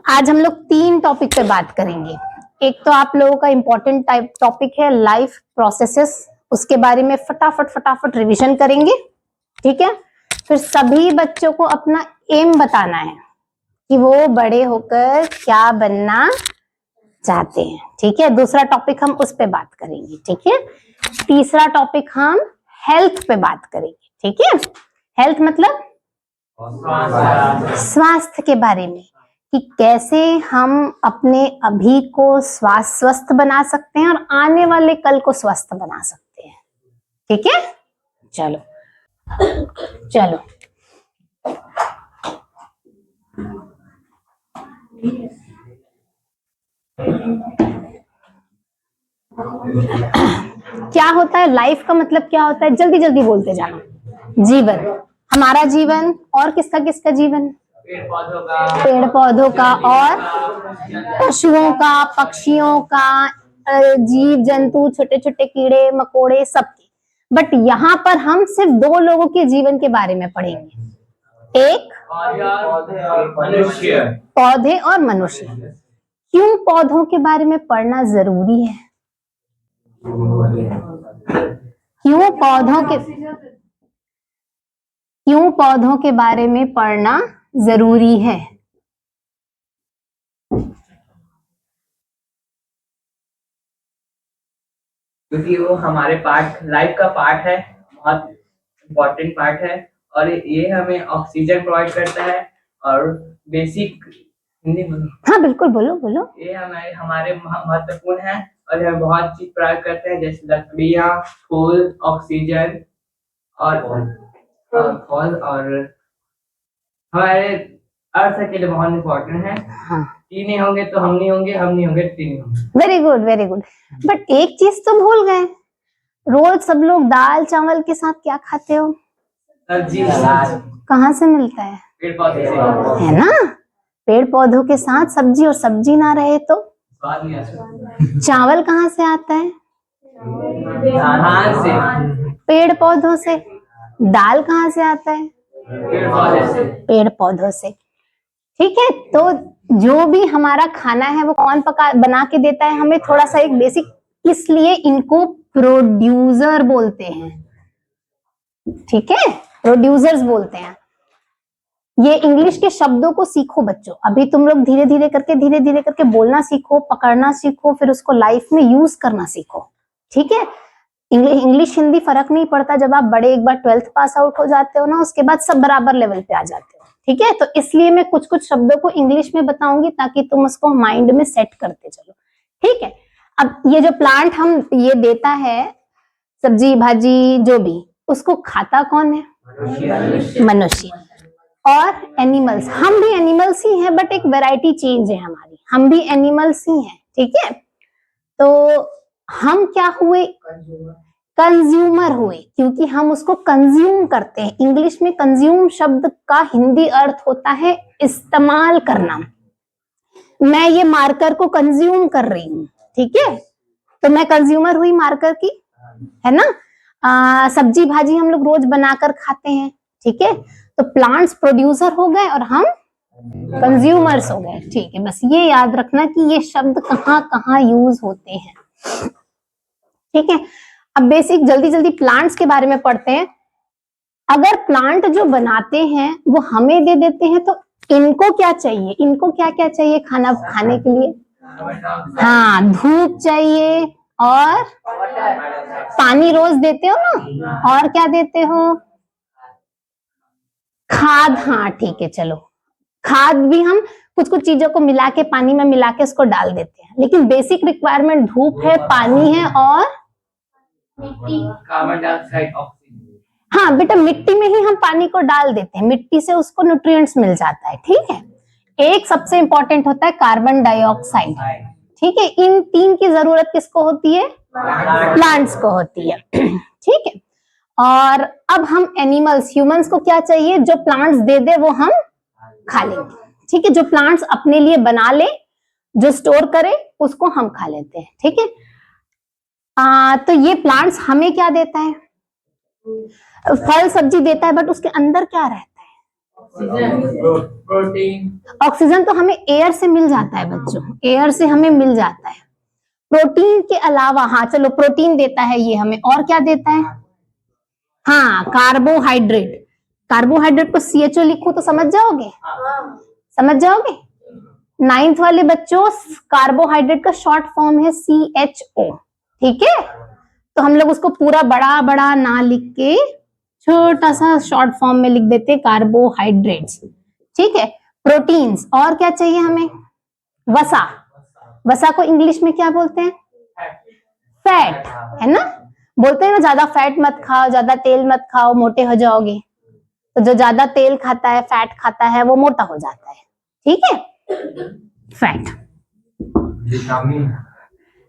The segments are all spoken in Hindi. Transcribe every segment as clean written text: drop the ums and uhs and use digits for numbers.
आज हम लोग 3 टॉपिक पे बात करेंगे। एक तो आप लोगों का इम्पोर्टेंट टाइप टॉपिक है लाइफ प्रोसेसेस, उसके बारे में फटाफट रिवीजन करेंगे। ठीक है, फिर सभी बच्चों को अपना एम बताना है कि वो बड़े होकर क्या बनना चाहते हैं। ठीक है, दूसरा टॉपिक हम उस पे बात करेंगे। ठीक है, तीसरा टॉपिक हम हेल्थ पे बात करेंगे। ठीक है, हेल्थ मतलब स्वास्थ्य के बारे में कि कैसे हम अपने अभी को स्वस्थ बना सकते हैं और आने वाले कल को स्वस्थ बना सकते हैं। ठीक है, चलो चलो क्या होता है लाइफ का मतलब क्या होता है, जल्दी जल्दी बोलते जाना। जीवन, हमारा जीवन और किसका किसका जीवन? पेड़ पौधों का और पशुओं का, पक्षियों का, जीव जंतु, छोटे छोटे कीड़े मकोड़े, सबके। बट यहाँ पर हम सिर्फ 2 लोगों के जीवन के बारे में पढ़ेंगे, एक पौधे और मनुष्य। क्यों पौधों के बारे में पढ़ना जरूरी है? क्यों पौधों के बारे में पढ़ना जरूरी है? क्योंकि वो हमारे पार्ट, लाइफ का पार्ट है, बहुत इम्पोर्टेंट पार्ट है और ये हमें ऑक्सीजन प्रोवाइड करता है और बेसिक हिंदी में। हाँ बिल्कुल, बोलो बोलो। ये हमारे महत्वपूर्ण है और हमें बहुत चीज प्रोवाइड करते हैं, जैसे लकड़ियाँ, फूल, ऑक्सीजन और फल और हमारे अर्थ के लिए बहुत इम्पोर्टेंट है। हाँ, तीन नहीं होंगे तो हम नहीं होंगे, हम नहीं होंगे तो तीन नहीं होंगे। Very good very good. But एक चीज तो भूल गए, रोज सब लोग दाल चावल के साथ क्या खाते हो? सब्जी। कहाँ से मिलता है? पेड़ पौधे से, है ना। पेड़ पौधों के साथ सब्जी, और सब्जी ना रहे तो स्वाद नहीं आता। चावल कहाँ से आता है? धान से। पेड़ पौधों से। दाल कहाँ से आता है? पेड़ पौधे से। पेड़ पौधों से। ठीक है, तो जो भी हमारा खाना है वो कौन बना के देता है हमें? थोड़ा सा एक बेसिक, इसलिए इनको प्रोड्यूसर बोलते हैं। ठीक है, प्रोड्यूसर्स बोलते हैं। ये इंग्लिश के शब्दों को सीखो बच्चों, अभी तुम लोग धीरे धीरे करके बोलना सीखो, पकड़ना सीखो, फिर उसको लाइफ में यूज करना सीखो। ठीक है, इंग्लिश हिंदी फर्क नहीं पड़ता, जब आप बड़े एक बार 12th पास आउट हो जाते हो ना, उसके बाद सब बराबर लेवल पे आ जाते हो। ठीक है, तो इसलिए मैं कुछ कुछ शब्दों को इंग्लिश में बताऊंगी ताकि तुम उसको माइंड में सेट करते चलो। ठीक है, अब ये जो प्लांट हम ये देता है, सब्जी भाजी जो भी, उसको खाता कौन है? मनुष्य। और एनिमल्स, हम भी एनिमल्स ही हैं, बट एक वैरायटी चेंज है हमारी, हम भी एनिमल्स ही हैं। ठीक है, तो हम क्या हुए? कंज्यूमर हुए, क्योंकि हम उसको कंज्यूम करते हैं। इंग्लिश में कंज्यूम शब्द का हिंदी अर्थ होता है इस्तेमाल करना। मैं ये मार्कर को कंज्यूम कर रही हूँ, ठीक है, तो मैं कंज्यूमर हुई मार्कर की, है ना। सब्जी भाजी हम लोग रोज बनाकर खाते हैं। ठीक है, तो प्लांट्स प्रोड्यूसर हो गए और हम कंज्यूमर्स हो गए। ठीक है, बस ये याद रखना कि ये शब्द कहाँ कहाँ यूज होते हैं। ठीक है, अब बेसिक जल्दी जल्दी प्लांट्स के बारे में पढ़ते हैं। अगर प्लांट जो बनाते हैं वो हमें दे देते हैं तो इनको क्या चाहिए? इनको क्या क्या चाहिए खाना खाने के लिए? हाँ, धूप चाहिए और पानी रोज देते हो ना, और क्या देते हो? खाद। हाँ ठीक है, चलो खाद भी हम कुछ कुछ चीजों को मिला के, पानी में मिला के उसको डाल देते हैं, लेकिन बेसिक रिक्वायरमेंट धूप है, पानी है और कार्बन डाइऑक्साइड, ऑक्सीजन। हाँ बेटा, मिट्टी में ही हम पानी को डाल देते हैं, मिट्टी से उसको न्यूट्रिएंट्स मिल जाता है। ठीक है, एक सबसे इंपॉर्टेंट होता है कार्बन डाइऑक्साइड। ठीक है, इन 3 की जरूरत किसको होती है? प्लांट्स को होती है। ठीक है, और अब हम एनिमल्स, ह्यूमंस को क्या चाहिए? जो प्लांट्स दे दे वो हम खा लेंगे। ठीक है, जो प्लांट्स अपने लिए बना ले, जो स्टोर करे, उसको हम खा लेते हैं। ठीक है, तो ये प्लांट्स हमें क्या देता है? फल सब्जी देता है, बट उसके अंदर क्या रहता है? प्रोटीन। ऑक्सीजन तो हमें एयर से मिल जाता है बच्चों, एयर से हमें मिल जाता है। प्रोटीन के अलावा, हाँ चलो, प्रोटीन देता है ये हमें, और क्या देता है? हाँ, कार्बोहाइड्रेट। कार्बोहाइड्रेट को CHO लिखो तो समझ जाओगे? समझ जाओगे? 9th वाले बच्चों, कार्बोहाइड्रेट का शॉर्ट फॉर्म है CHO, ठीक है? तो हम लोग उसको पूरा बड़ा बड़ा ना लिख के छोटा सा शॉर्ट फॉर्म में लिख देते, कार्बोहाइड्रेट्स, ठीक है? प्रोटीन्स, और क्या चाहिए हमें? वसा। वसा को इंग्लिश में क्या बोलते हैं? फैट, है ना? बोलते हैं ना, ज्यादा फैट मत खाओ, ज्यादा तेल मत खाओ, मोटे हो जाओगे। तो जो ज्यादा तेल खाता है, फैट खाता है, वो मोटा हो जाता है, ठीक है? फैट। विटामिन।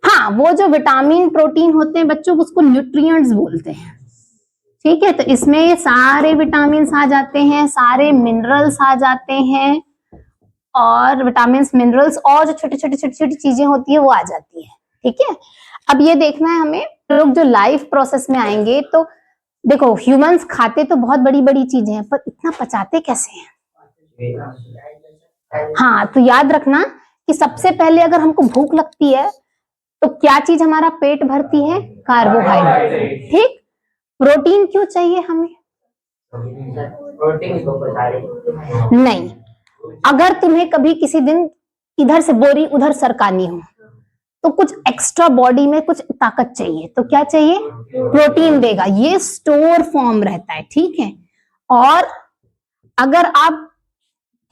हाँ, वो जो विटामिन प्रोटीन होते हैं बच्चों, उसको न्यूट्रिएंट्स बोलते हैं, ठीक है? तो इसमें ये सारे विटामिन आ जाते हैं, सारे मिनरल्स आ जाते हैं, और विटामिन, मिनरल्स और जो छोटी छोटी चीजें होती है वो आ जाती है, ठीक है? अब ये देखना है हमें, लोग जो लाइफ प्रोसेस में आएंगे, तो देखो ह्यूमंस खाते तो बहुत बड़ी बड़ी चीजें हैं, पर इतना पचाते कैसे हैं? हाँ, तो याद रखना कि सबसे पहले अगर हमको भूख लगती है तो क्या चीज हमारा पेट भरती है? कार्बोहाइड्रेट, ठीक? प्रोटीन क्यों चाहिए हमें? प्रोटीन को नहीं, अगर तुम्हें कभी किसी दिन इधर से बोरी उधर सरकानी हो, तो कुछ एक्स्ट्रा बॉडी में कुछ ताकत चाहिए, तो क्या चाहिए? प्रोटीन देगा, ये स्टोर फॉर्म रहता है, ठीक है? और अगर आप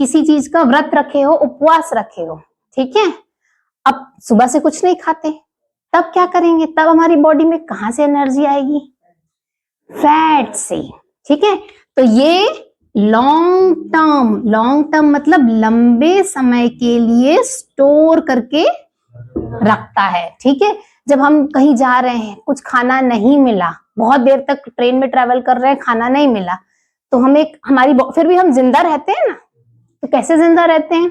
किसी चीज का व्रत रखे हो, उपवास रखे हो, ठीक है? अब सुबह से कुछ नहीं खाते, तब क्या करेंगे? तब हमारी बॉडी में कहां से एनर्जी आएगी? फैट से, ठीक है? तो ये लॉन्ग टर्म मतलब लंबे समय के लिए स्टोर करके रखता है, ठीक है? जब हम कहीं जा रहे हैं, कुछ खाना नहीं मिला, बहुत देर तक ट्रेन में ट्रेवल कर रहे हैं, खाना नहीं मिला, तो हमें फिर भी हम जिंदा रहते हैं ना? तो कैसे जिंदा रहते हैं?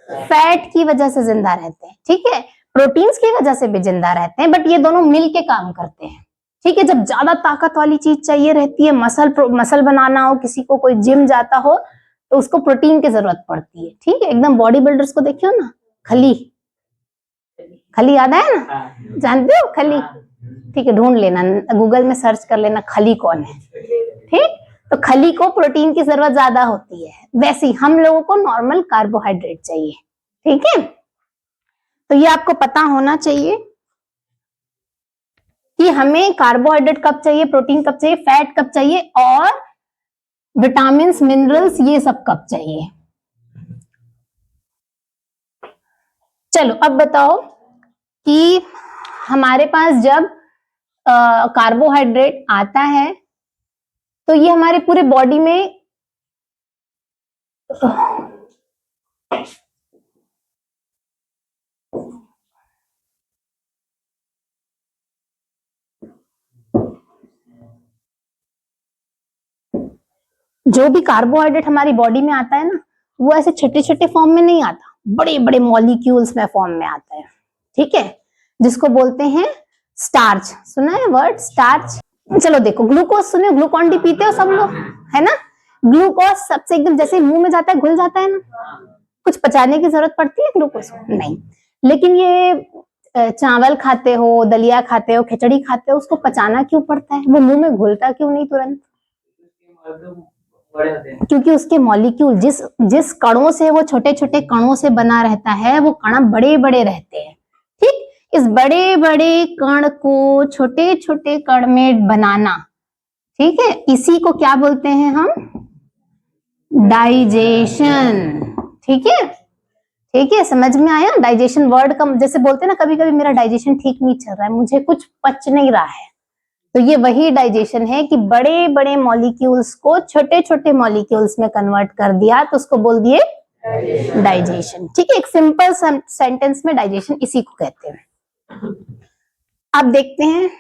फैट की वजह से जिंदा रहते हैं, ठीक है? प्रोटीन्स की वजह से भी जिंदा रहते हैं, बट ये दोनों मिलके काम करते हैं, ठीक है? जब ज्यादा ताकत वाली चीज चाहिए रहती है, मसल बनाना हो, किसी को कोई जिम जाता हो, तो उसको प्रोटीन की जरूरत पड़ती है, ठीक है? एकदम बॉडी बिल्डर्स को देखियो ना, खली याद है ना? जानते हो खली? ठीक है, ढूंढ लेना, गूगल में सर्च कर लेना खली कौन है, ठीक? तो खली को प्रोटीन की जरूरत ज्यादा होती है, वैसे ही हम लोगों को नॉर्मल कार्बोहाइड्रेट चाहिए, ठीक है? तो ये आपको पता होना चाहिए कि हमें कार्बोहाइड्रेट कब चाहिए, प्रोटीन कब चाहिए, फैट कब चाहिए, और विटामिन, मिनरल्स ये सब कब चाहिए। चलो अब बताओ कि हमारे पास जब कार्बोहाइड्रेट आता है तो ये हमारे पूरे बॉडी में जो भी कार्बोहाइड्रेट हमारी बॉडी में आता है ना, वो ऐसे छोटे छोटे फॉर्म में नहीं आता, बड़े बड़े मॉलिक्यूल्स में फॉर्म में आता है, ठीक है? जिसको बोलते हैं स्टार्च। सुना है वर्ड स्टार्च? चलो देखो, ग्लूकोज सुने, ग्लूकॉन डी पीते हो सब लोग, है ना? ग्लूकोज सबसे एकदम जैसे मुंह में जाता है घुल जाता है ना, कुछ पचाने की जरूरत पड़ती है ग्लूकोज? नहीं। लेकिन ये चावल खाते हो, दलिया खाते हो, खिचड़ी खाते हो, उसको पचाना क्यों पड़ता है? वो मुंह में घुलता क्यों नहीं तुरंत? क्योंकि उसके मॉलिक्यूल जिस कणों से, वो छोटे छोटे कणों से बना रहता है, वो कण बड़े बड़े रहते हैं, ठीक? इस बड़े बड़े कण को छोटे छोटे कण में बनाना, ठीक है, इसी को क्या बोलते हैं हम? डाइजेशन, ठीक है? ठीक है, समझ में आया? डाइजेशन वर्ड का, जैसे बोलते हैं ना कभी कभी मेरा डाइजेशन ठीक नहीं चल रहा है, मुझे कुछ पच नहीं रहा है, तो ये वही डाइजेशन है कि बड़े बड़े मॉलिक्यूल्स को छोटे छोटे मॉलिक्यूल्स में कन्वर्ट कर दिया, तो उसको बोल दिए डाइजेशन, ठीक है? एक सिंपल सेंटेंस में डाइजेशन इसी को कहते हैं। अब देखते हैं,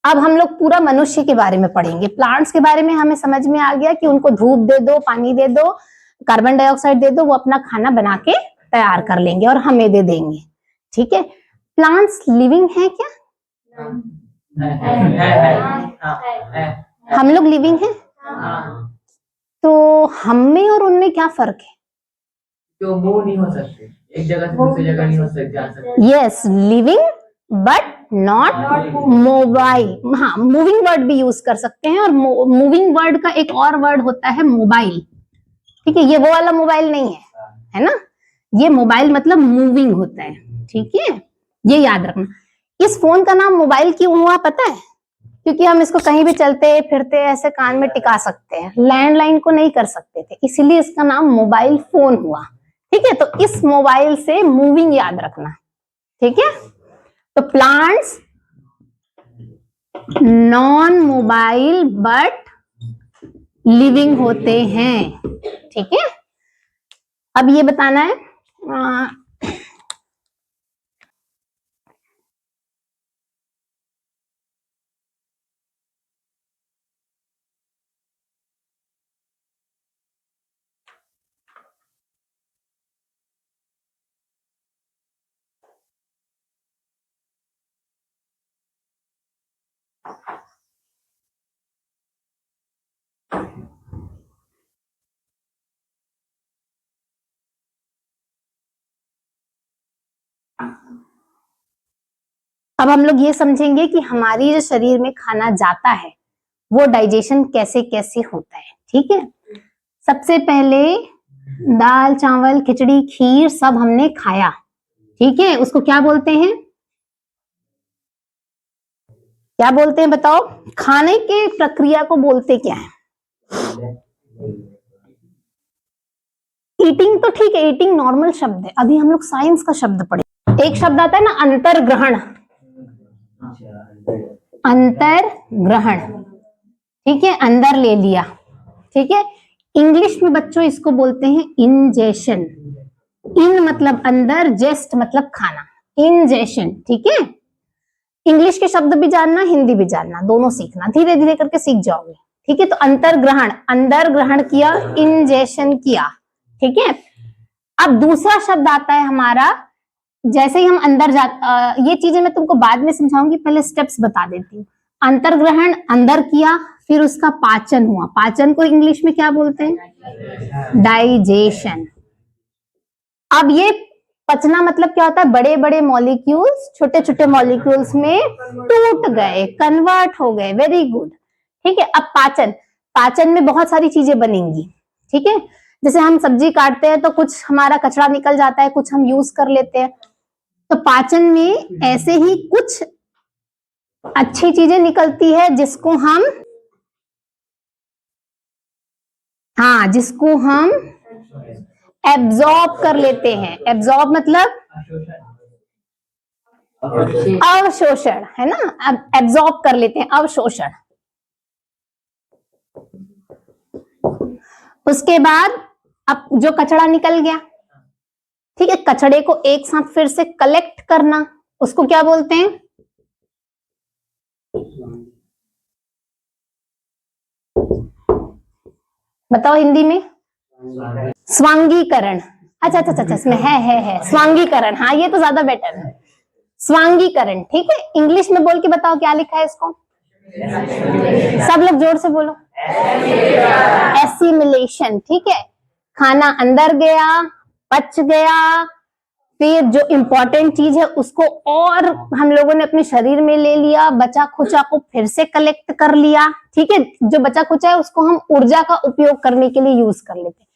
अब हम लोग पूरा मनुष्य के बारे में पढ़ेंगे। प्लांट्स के बारे में हमें समझ में आ गया कि उनको धूप दे दो, पानी दे दो, कार्बन डाइऑक्साइड दे दो, वो अपना खाना बना के तैयार कर लेंगे और हमें दे देंगे, ठीक है? प्लांट्स लिविंग है क्या? हम लोग लिविंग हैं, हाँ, तो हम में और उनमें क्या फर्क है? जो मूव नहीं हो सकते, एक जगह से दूसरी जगह नहीं हो सकते, जा सकते। Yes, living but not mobile. हाँ, मूविंग वर्ड भी यूज कर सकते हैं, और मूविंग वर्ड का एक और वर्ड होता है मोबाइल। ठीक है, ये वो वाला मोबाइल नहीं है ना, ये मोबाइल मतलब मूविंग होता है। ठीक है, ये याद रखना। इस फोन का नाम मोबाइल क्यों हुआ पता है? क्योंकि हम इसको कहीं भी चलते फिरते ऐसे कान में टिका सकते हैं, लैंडलाइन को नहीं कर सकते थे, इसीलिए इसका नाम मोबाइल फोन हुआ। ठीक है, तो इस मोबाइल से मूविंग याद रखना। ठीक है, तो plants non mobile but living होते हैं। ठीक है, अब ये बताना है अब हम लोग ये समझेंगे कि हमारी जो शरीर में खाना जाता है वो डाइजेशन कैसे कैसे होता है। ठीक है, सबसे पहले दाल चावल खिचड़ी खीर सब हमने खाया। ठीक है, उसको क्या बोलते हैं? क्या बोलते हैं बताओ? खाने के प्रक्रिया को बोलते क्या है? ईटिंग तो ठीक है, ईटिंग नॉर्मल शब्द है, अभी हम लोग साइंस का शब्द पढ़े। एक शब्द आता है ना, अंतर्ग्रहण। अंतर्ग्रहण, ठीक है, अंदर ले लिया। ठीक है, इंग्लिश में बच्चों इसको बोलते हैं इंजेशन। इन मतलब अंदर, जेस्ट मतलब खाना, इंजेशन। ठीक है, इंग्लिश के शब्द भी जानना, हिंदी भी जानना, दोनों सीखना, धीरे धीरे करके सीख जाओगे। ठीक है, तो अंतर्ग्रहण, अंदर ग्रहण किया, इंजेशन किया। ठीक है, अब दूसरा शब्द आता है हमारा, जैसे ही हम अंदर ये चीजें मैं तुमको बाद में समझाऊंगी, पहले स्टेप्स बता देती हूँ। अंतर्ग्रहण अंदर किया, फिर उसका पाचन हुआ। पाचन को इंग्लिश में क्या बोलते हैं? डाइजेशन। अब ये पचना मतलब क्या होता है? बड़े बड़े मॉलिक्यूल्स छोटे छोटे मॉलिक्यूल्स में टूट गए, कन्वर्ट हो गए। Very good. ठीक है, अब पाचन, पाचन में बहुत सारी चीजें बनेंगी। ठीक है, जैसे हम सब्जी काटते हैं तो कुछ हमारा कचरा निकल जाता है, कुछ हम यूज कर लेते हैं, तो पाचन में ऐसे ही कुछ अच्छी चीजें निकलती है जिसको हम, हाँ, जिसको हम एब्जॉर्ब कर लेते हैं। एब्जॉर्ब मतलब अवशोषण, है ना, अब एब्जॉर्ब कर लेते हैं, अवशोषण। उसके बाद अब जो कचरा निकल गया, ठीक है, कचड़े को एक साथ फिर से कलेक्ट करना, उसको क्या बोलते हैं? बताओ हिंदी में। स्वांगीकरण। अच्छा अच्छा अच्छा, इसमें है स्वांगीकरण। हाँ, ये तो ज्यादा बेटर है, स्वांगीकरण। ठीक है, इंग्लिश में बोल के बताओ क्या लिखा है इसको, सब लोग जोर से बोलो। एसिमिलेशन। ठीक है, खाना अंदर गया, पच गया, फिर जो इंपॉर्टेंट चीज है उसको और हम लोगों ने अपने शरीर में ले लिया, बचा खुचा को फिर से कलेक्ट कर लिया। ठीक है, जो बचा खुचा है उसको हम ऊर्जा का उपयोग करने के लिए यूज कर लेते हैं।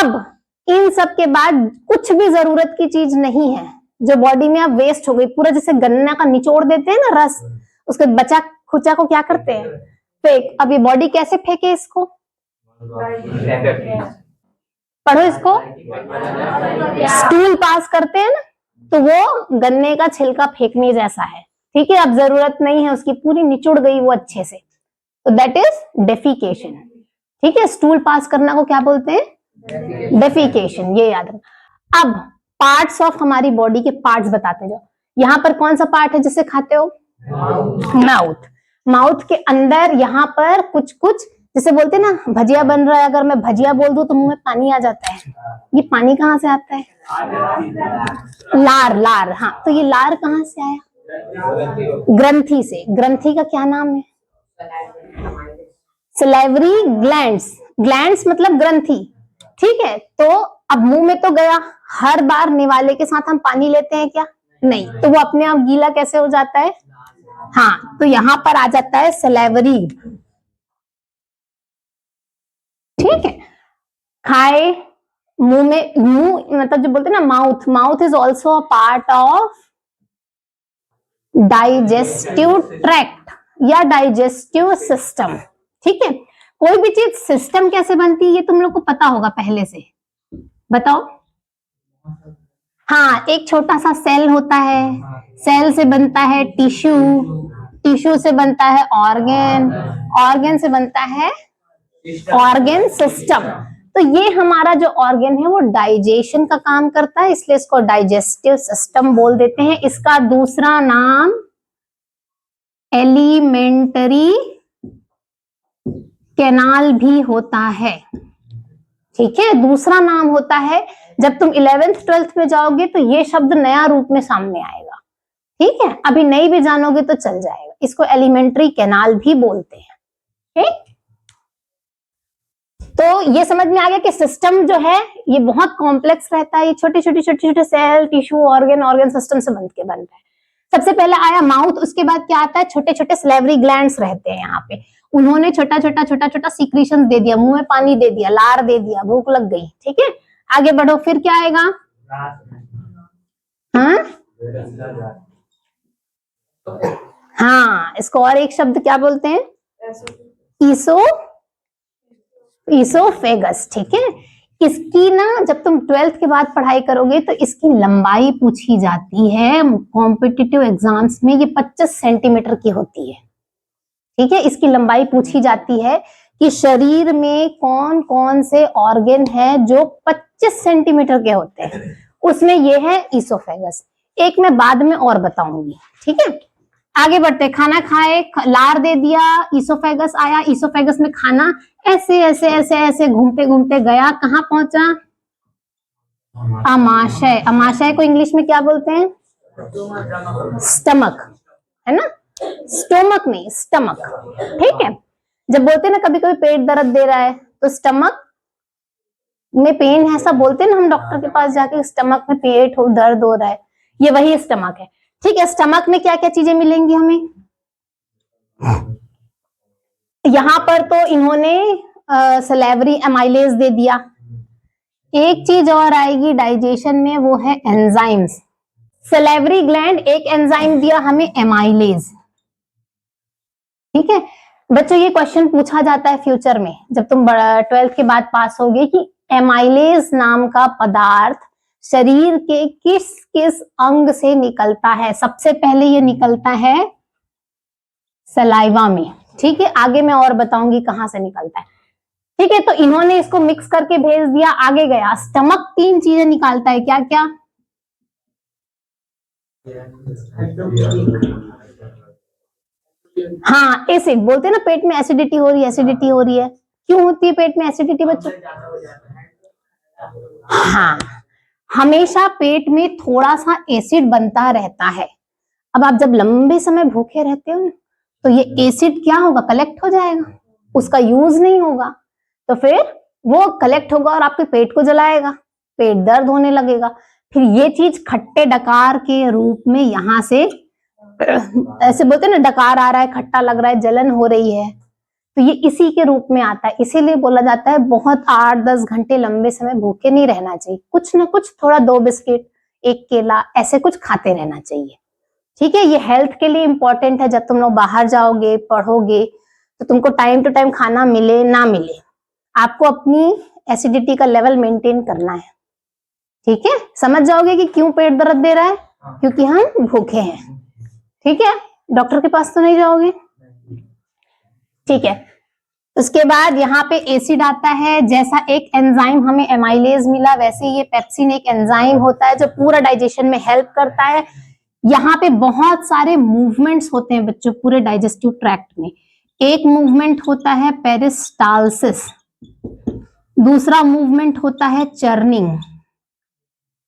अब इन सब के बाद कुछ भी जरूरत की चीज नहीं है जो बॉडी में अब वेस्ट हो गई, पूरा जैसे गन्ना का निचोड़ देते हैं ना रस, उसके बचा खुचा को क्या करते हैं? फेंक। अब ये बॉडी कैसे फेंके इसको? पढ़ो इसको। स्टूल पास करते हैं ना, तो वो गन्ने का छिलका फेंकने जैसा है। ठीक है, अब जरूरत नहीं है उसकी, पूरी निचुड़ गई वो अच्छे से, तो दैट इज डेफिकेशन। ठीक है, स्टूल पास करना को क्या बोलते हैं? डेफिकेशन, ये याद रखना। अब पार्ट्स ऑफ हमारी बॉडी के पार्ट्स बताते जाओ। यहाँ पर कौन सा पार्ट है जिससे खाते हो? माउथ। माउथ के अंदर यहाँ पर कुछ कुछ, जैसे बोलते हैं ना भजिया बन रहा है, अगर मैं भजिया बोल दूं तो मुंह में पानी आ जाता है। ये पानी कहाँ से आता है? लार। लार, हाँ, तो ये लार कहाँ से आया? ग्रंथि से। ग्रंथि का क्या नाम है? सलेवरी ग्लैंड्स, ग्लैंड्स मतलब ग्रंथि, ठीक है। तो अब मुंह में तो गया, हर बार निवाले के साथ हम पानी लेते हैं क्या? नहीं, तो वो अपने आप गीला कैसे हो जाता है? हाँ, तो यहां पर आ जाता है सलेवरी, ठीक है। खाए, मुंह में, मुंह मतलब जो बोलते हैं ना mouth, mouth is also a part of digestive tract या डाइजेस्टिव सिस्टम, ठीक है। कोई भी चीज सिस्टम कैसे बनती है ये तुम लोग को पता होगा पहले से, बताओ। हाँ, एक छोटा सा सेल होता है, सेल से बनता है टिश्यू, टिश्यू से बनता है ऑर्गन, ऑर्गन से बनता है ऑर्गन सिस्टम। तो ये हमारा जो ऑर्गन है वो डाइजेशन का काम करता है, इसलिए इसको डाइजेस्टिव सिस्टम बोल देते हैं। इसका दूसरा नाम एलिमेंटरी कैनाल भी होता है, ठीक है, दूसरा नाम होता है। जब तुम 11th 12th में जाओगे तो ये शब्द नया रूप में सामने आएगा, ठीक है, अभी नहीं भी जानोगे तो चल जाएगा। इसको एलिमेंट्री कैनाल भी बोलते हैं, ठीक। तो ये समझ में आ गया कि सिस्टम जो है ये बहुत कॉम्प्लेक्स रहता है, ये छोटे छोटे छोटे छोटे cell, tissue, organ, organ system से बनता है। सबसे पहले आया माउथ, उसके बाद क्या आता है? छोटे छोटे सलेवरी ग्लैंड्स रहते हैं यहाँ पे, उन्होंने छोटा छोटा छोटा छोटा सीक्रेशन दे दिया, मुंह में पानी दे दिया, लार दे दिया, भूख लग गई, ठीक है। आगे बढ़ो, फिर क्या आएगा? हाँ, इसको और एक शब्द क्या बोलते हैं? ईसोफेगस, ठीक है। इसकी ना जब तुम 12th के बाद पढ़ाई करोगे तो इसकी लंबाई पूछी जाती है कॉम्पिटिटिव एग्जाम्स में, ये 25 सेंटीमीटर की होती है, ठीक है। इसकी लंबाई पूछी जाती है कि शरीर में कौन कौन से ऑर्गन है जो 25 सेंटीमीटर के होते हैं, उसमें ये है ईसोफेगस। एक मैं बाद में और बताऊंगी, ठीक है। आगे बढ़ते, खाना खाए, लार दे दिया, ईसोफेगस आया, ईसोफेगस में खाना ऐसे ऐसे ऐसे ऐसे घूमते घूमते गया, कहाँ पहुंचा? अमाशय। अमाशय को इंग्लिश में क्या बोलते हैं? स्टमक, है ना, स्टोमक नहीं, स्टमक, ठीक है। जब बोलते हैं ना कभी कभी पेट दर्द दे रहा है तो स्टमक में पेन है, ऐसा बोलते हैं ना हम डॉक्टर के पास जाके, स्टमक में पेट हो, दर्द हो रहा है, ये वही स्टमक है, ठीक है। स्टमक में क्या क्या चीजें मिलेंगी हमें? यहां पर तो इन्होंने सलेवरी एमाइलेज दे दिया। एक चीज और आएगी डाइजेशन में, वो है एंजाइम्स। सलेवरी ग्लैंड एक एंजाइम दिया हमें, एमाइलेज, ठीक है। बच्चों ये क्वेश्चन पूछा जाता है फ्यूचर में, जब तुम 12th के बाद पास होगे, कि एमाइलेज नाम का पदार्थ शरीर के किस किस अंग से निकलता है? सबसे पहले ये निकलता है सलाइवा में, ठीक है। आगे मैं और बताऊंगी कहां से निकलता है, ठीक है। तो इन्होंने इसको मिक्स करके भेज दिया, आगे गया। स्टमक 3 चीजें निकालता है, क्या क्या? हाँ, एसिड, बोलते हैं ना पेट में एसिडिटी हो रही है, एसिडिटी हो रही है, क्यों होती है पेट में एसिडिटी बच्चों? हाँ, हमेशा पेट में थोड़ा सा एसिड बनता रहता है। अब आप जब लंबे समय भूखे रहते हो ना, तो ये एसिड क्या होगा? कलेक्ट हो जाएगा, उसका यूज नहीं होगा, तो फिर वो कलेक्ट होगा और आपके पेट को जलाएगा, पेट दर्द होने लगेगा। फिर ये चीज खट्टे डकार के रूप में यहां से, ऐसे बोलते हैं ना, डकार आ रहा है, खट्टा लग रहा है, जलन हो रही है, तो ये इसी के रूप में आता है। इसीलिए बोला जाता है बहुत 8-10 घंटे लंबे समय भूखे नहीं रहना चाहिए, कुछ ना कुछ, थोड़ा 2 बिस्किट, 1 केला, ऐसे कुछ खाते रहना चाहिए, ठीक है। ये हेल्थ के लिए इंपॉर्टेंट है। जब तुम लोग बाहर जाओगे, पढ़ोगे, तो तुमको टाइम टू टाइम खाना मिले ना मिले, आपको अपनी एसिडिटी का लेवल मेंटेन करना है, ठीक है। समझ जाओगे कि क्यों पेट दर्द दे रहा है, क्योंकि हम भूखे हैं, ठीक है। डॉक्टर के पास तो नहीं जाओगे, ठीक है। उसके बाद यहाँ पे एसिड आता है, जैसा एक एंजाइम हमें एमाइलेज मिला, वैसे ये पेप्सिन एक एंजाइम होता है जो पूरा डाइजेशन में हेल्प करता है। यहाँ पे बहुत सारे मूवमेंट्स होते हैं बच्चों पूरे डाइजेस्टिव ट्रैक्ट में। एक मूवमेंट होता है पेरिस्टालसिस, दूसरा मूवमेंट होता है चर्निंग,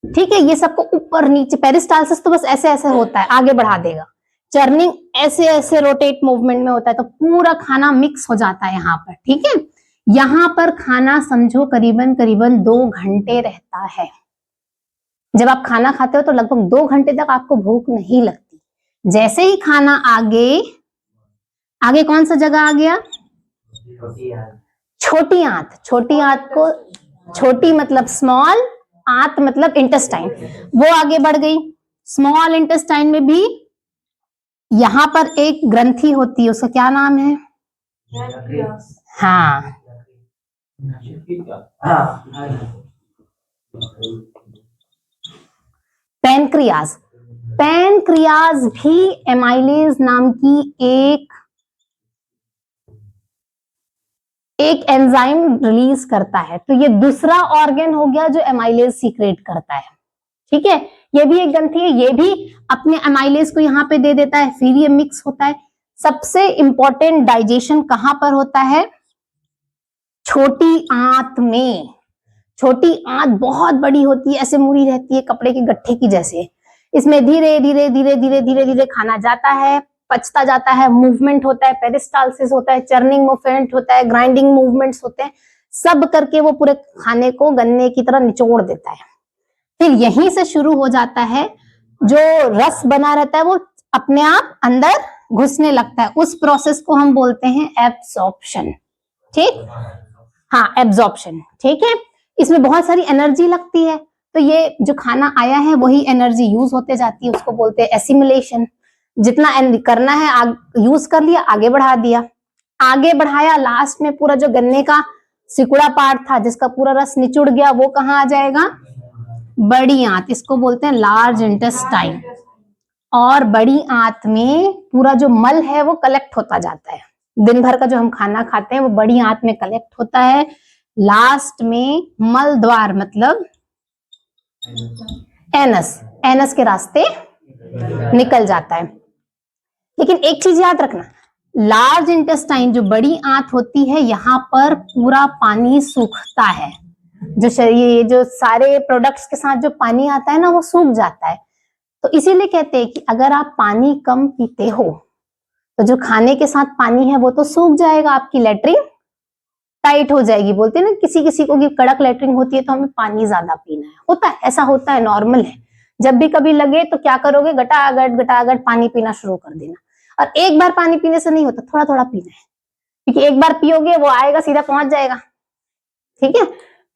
ठीक है। ये सबको ऊपर नीचे, पेरिस्टालसिस तो बस ऐसे ऐसे होता है, आगे बढ़ा देगा, चर्निंग ऐसे ऐसे रोटेट मूवमेंट में होता है, तो पूरा खाना मिक्स हो जाता है यहाँ पर। ठीक है, यहाँ पर खाना समझो करीबन करीबन 2 घंटे रहता है। जब आप खाना खाते हो तो लगभग 2 घंटे तक आपको भूख नहीं लगती। जैसे ही खाना आगे आगे कौन सा जगह आ गया? छोटी आंत। छोटी आंत को, छोटी मतलब स्मॉल, आंत मतलब इंटेस्टाइन, वो आगे बढ़ गई। स्मॉल इंटेस्टाइन में भी यहाँ पर एक ग्रंथि होती है, उसका क्या नाम है? हाँ, पैनक्रियाज। पैनक्रियाज भी एमाइलेज नाम की एक एंजाइम रिलीज करता है। तो ये दूसरा ऑर्गन हो गया जो एमाइलेज सीक्रेट करता है। ठीक है, ये भी एक ग्रंथि है, ये भी अपने एमाइलेज को यहाँ पे दे देता है, फिर ये मिक्स होता है। सबसे इंपॉर्टेंट डाइजेशन कहाँ पर होता है? छोटी आंत में। छोटी आंत बहुत बड़ी होती है, ऐसे मुड़ी रहती है कपड़े के गट्ठे की जैसे। इसमें धीरे धीरे धीरे धीरे धीरे धीरे खाना जाता है, पचता जाता है, मूवमेंट होता है, पेरिस्टालसिस होता है, चर्निंग मूवमेंट होता है, ग्राइंडिंग मूवमेंट्स होते हैं, सब करके वो पूरे खाने को गन्ने की तरह निचोड़ देता है। फिर यहीं से शुरू हो जाता है, जो रस बना रहता है वो अपने आप अंदर घुसने लगता है। उस प्रोसेस को हम बोलते हैं एब्जॉर्प्शन। ठीक, हाँ, एब्जॉर्प्शन। ठीक है, इसमें बहुत सारी एनर्जी लगती है, तो ये जो खाना आया है वही एनर्जी यूज होते जाती है, उसको बोलते हैं एसिमिलेशन। जितना करना है यूज कर लिया, आगे बढ़ा दिया, आगे बढ़ाया, लास्ट में पूरा जो गन्ने का सिकुड़ा पार्ट था जिसका पूरा रस निचुड़ गया, वो कहाँ आ जाएगा? बड़ी आंत, इसको बोलते हैं लार्ज इंटेस्टाइन। और बड़ी आंत में पूरा जो मल है वो कलेक्ट होता जाता है। दिन भर का जो हम खाना खाते हैं वो बड़ी आंत में कलेक्ट होता है, लास्ट में मल द्वार मतलब एनस के रास्ते निकल जाता है। लेकिन एक चीज याद रखना, लार्ज इंटेस्टाइन जो बड़ी आंत होती है, यहाँ पर पूरा पानी सूखता है। जो ये जो सारे प्रोडक्ट्स के साथ जो पानी आता है ना, वो सूख जाता है। तो इसीलिए कहते हैं कि अगर आप पानी कम पीते हो तो जो खाने के साथ पानी है वो तो सूख जाएगा, आपकी लेटरिन टाइट हो जाएगी। बोलते हैं ना किसी किसी को कि कड़क लेटरिन होती है तो हमें पानी ज्यादा पीना है, होता है, ऐसा होता है, नॉर्मल है। जब भी कभी लगे तो क्या करोगे? गटागट पानी पीना शुरू कर देना। और एक बार पानी पीने से नहीं होता, थोड़ा थोड़ा पीना है, क्योंकि एक बार पियोगे वो आएगा सीधा पहुंच जाएगा। ठीक है,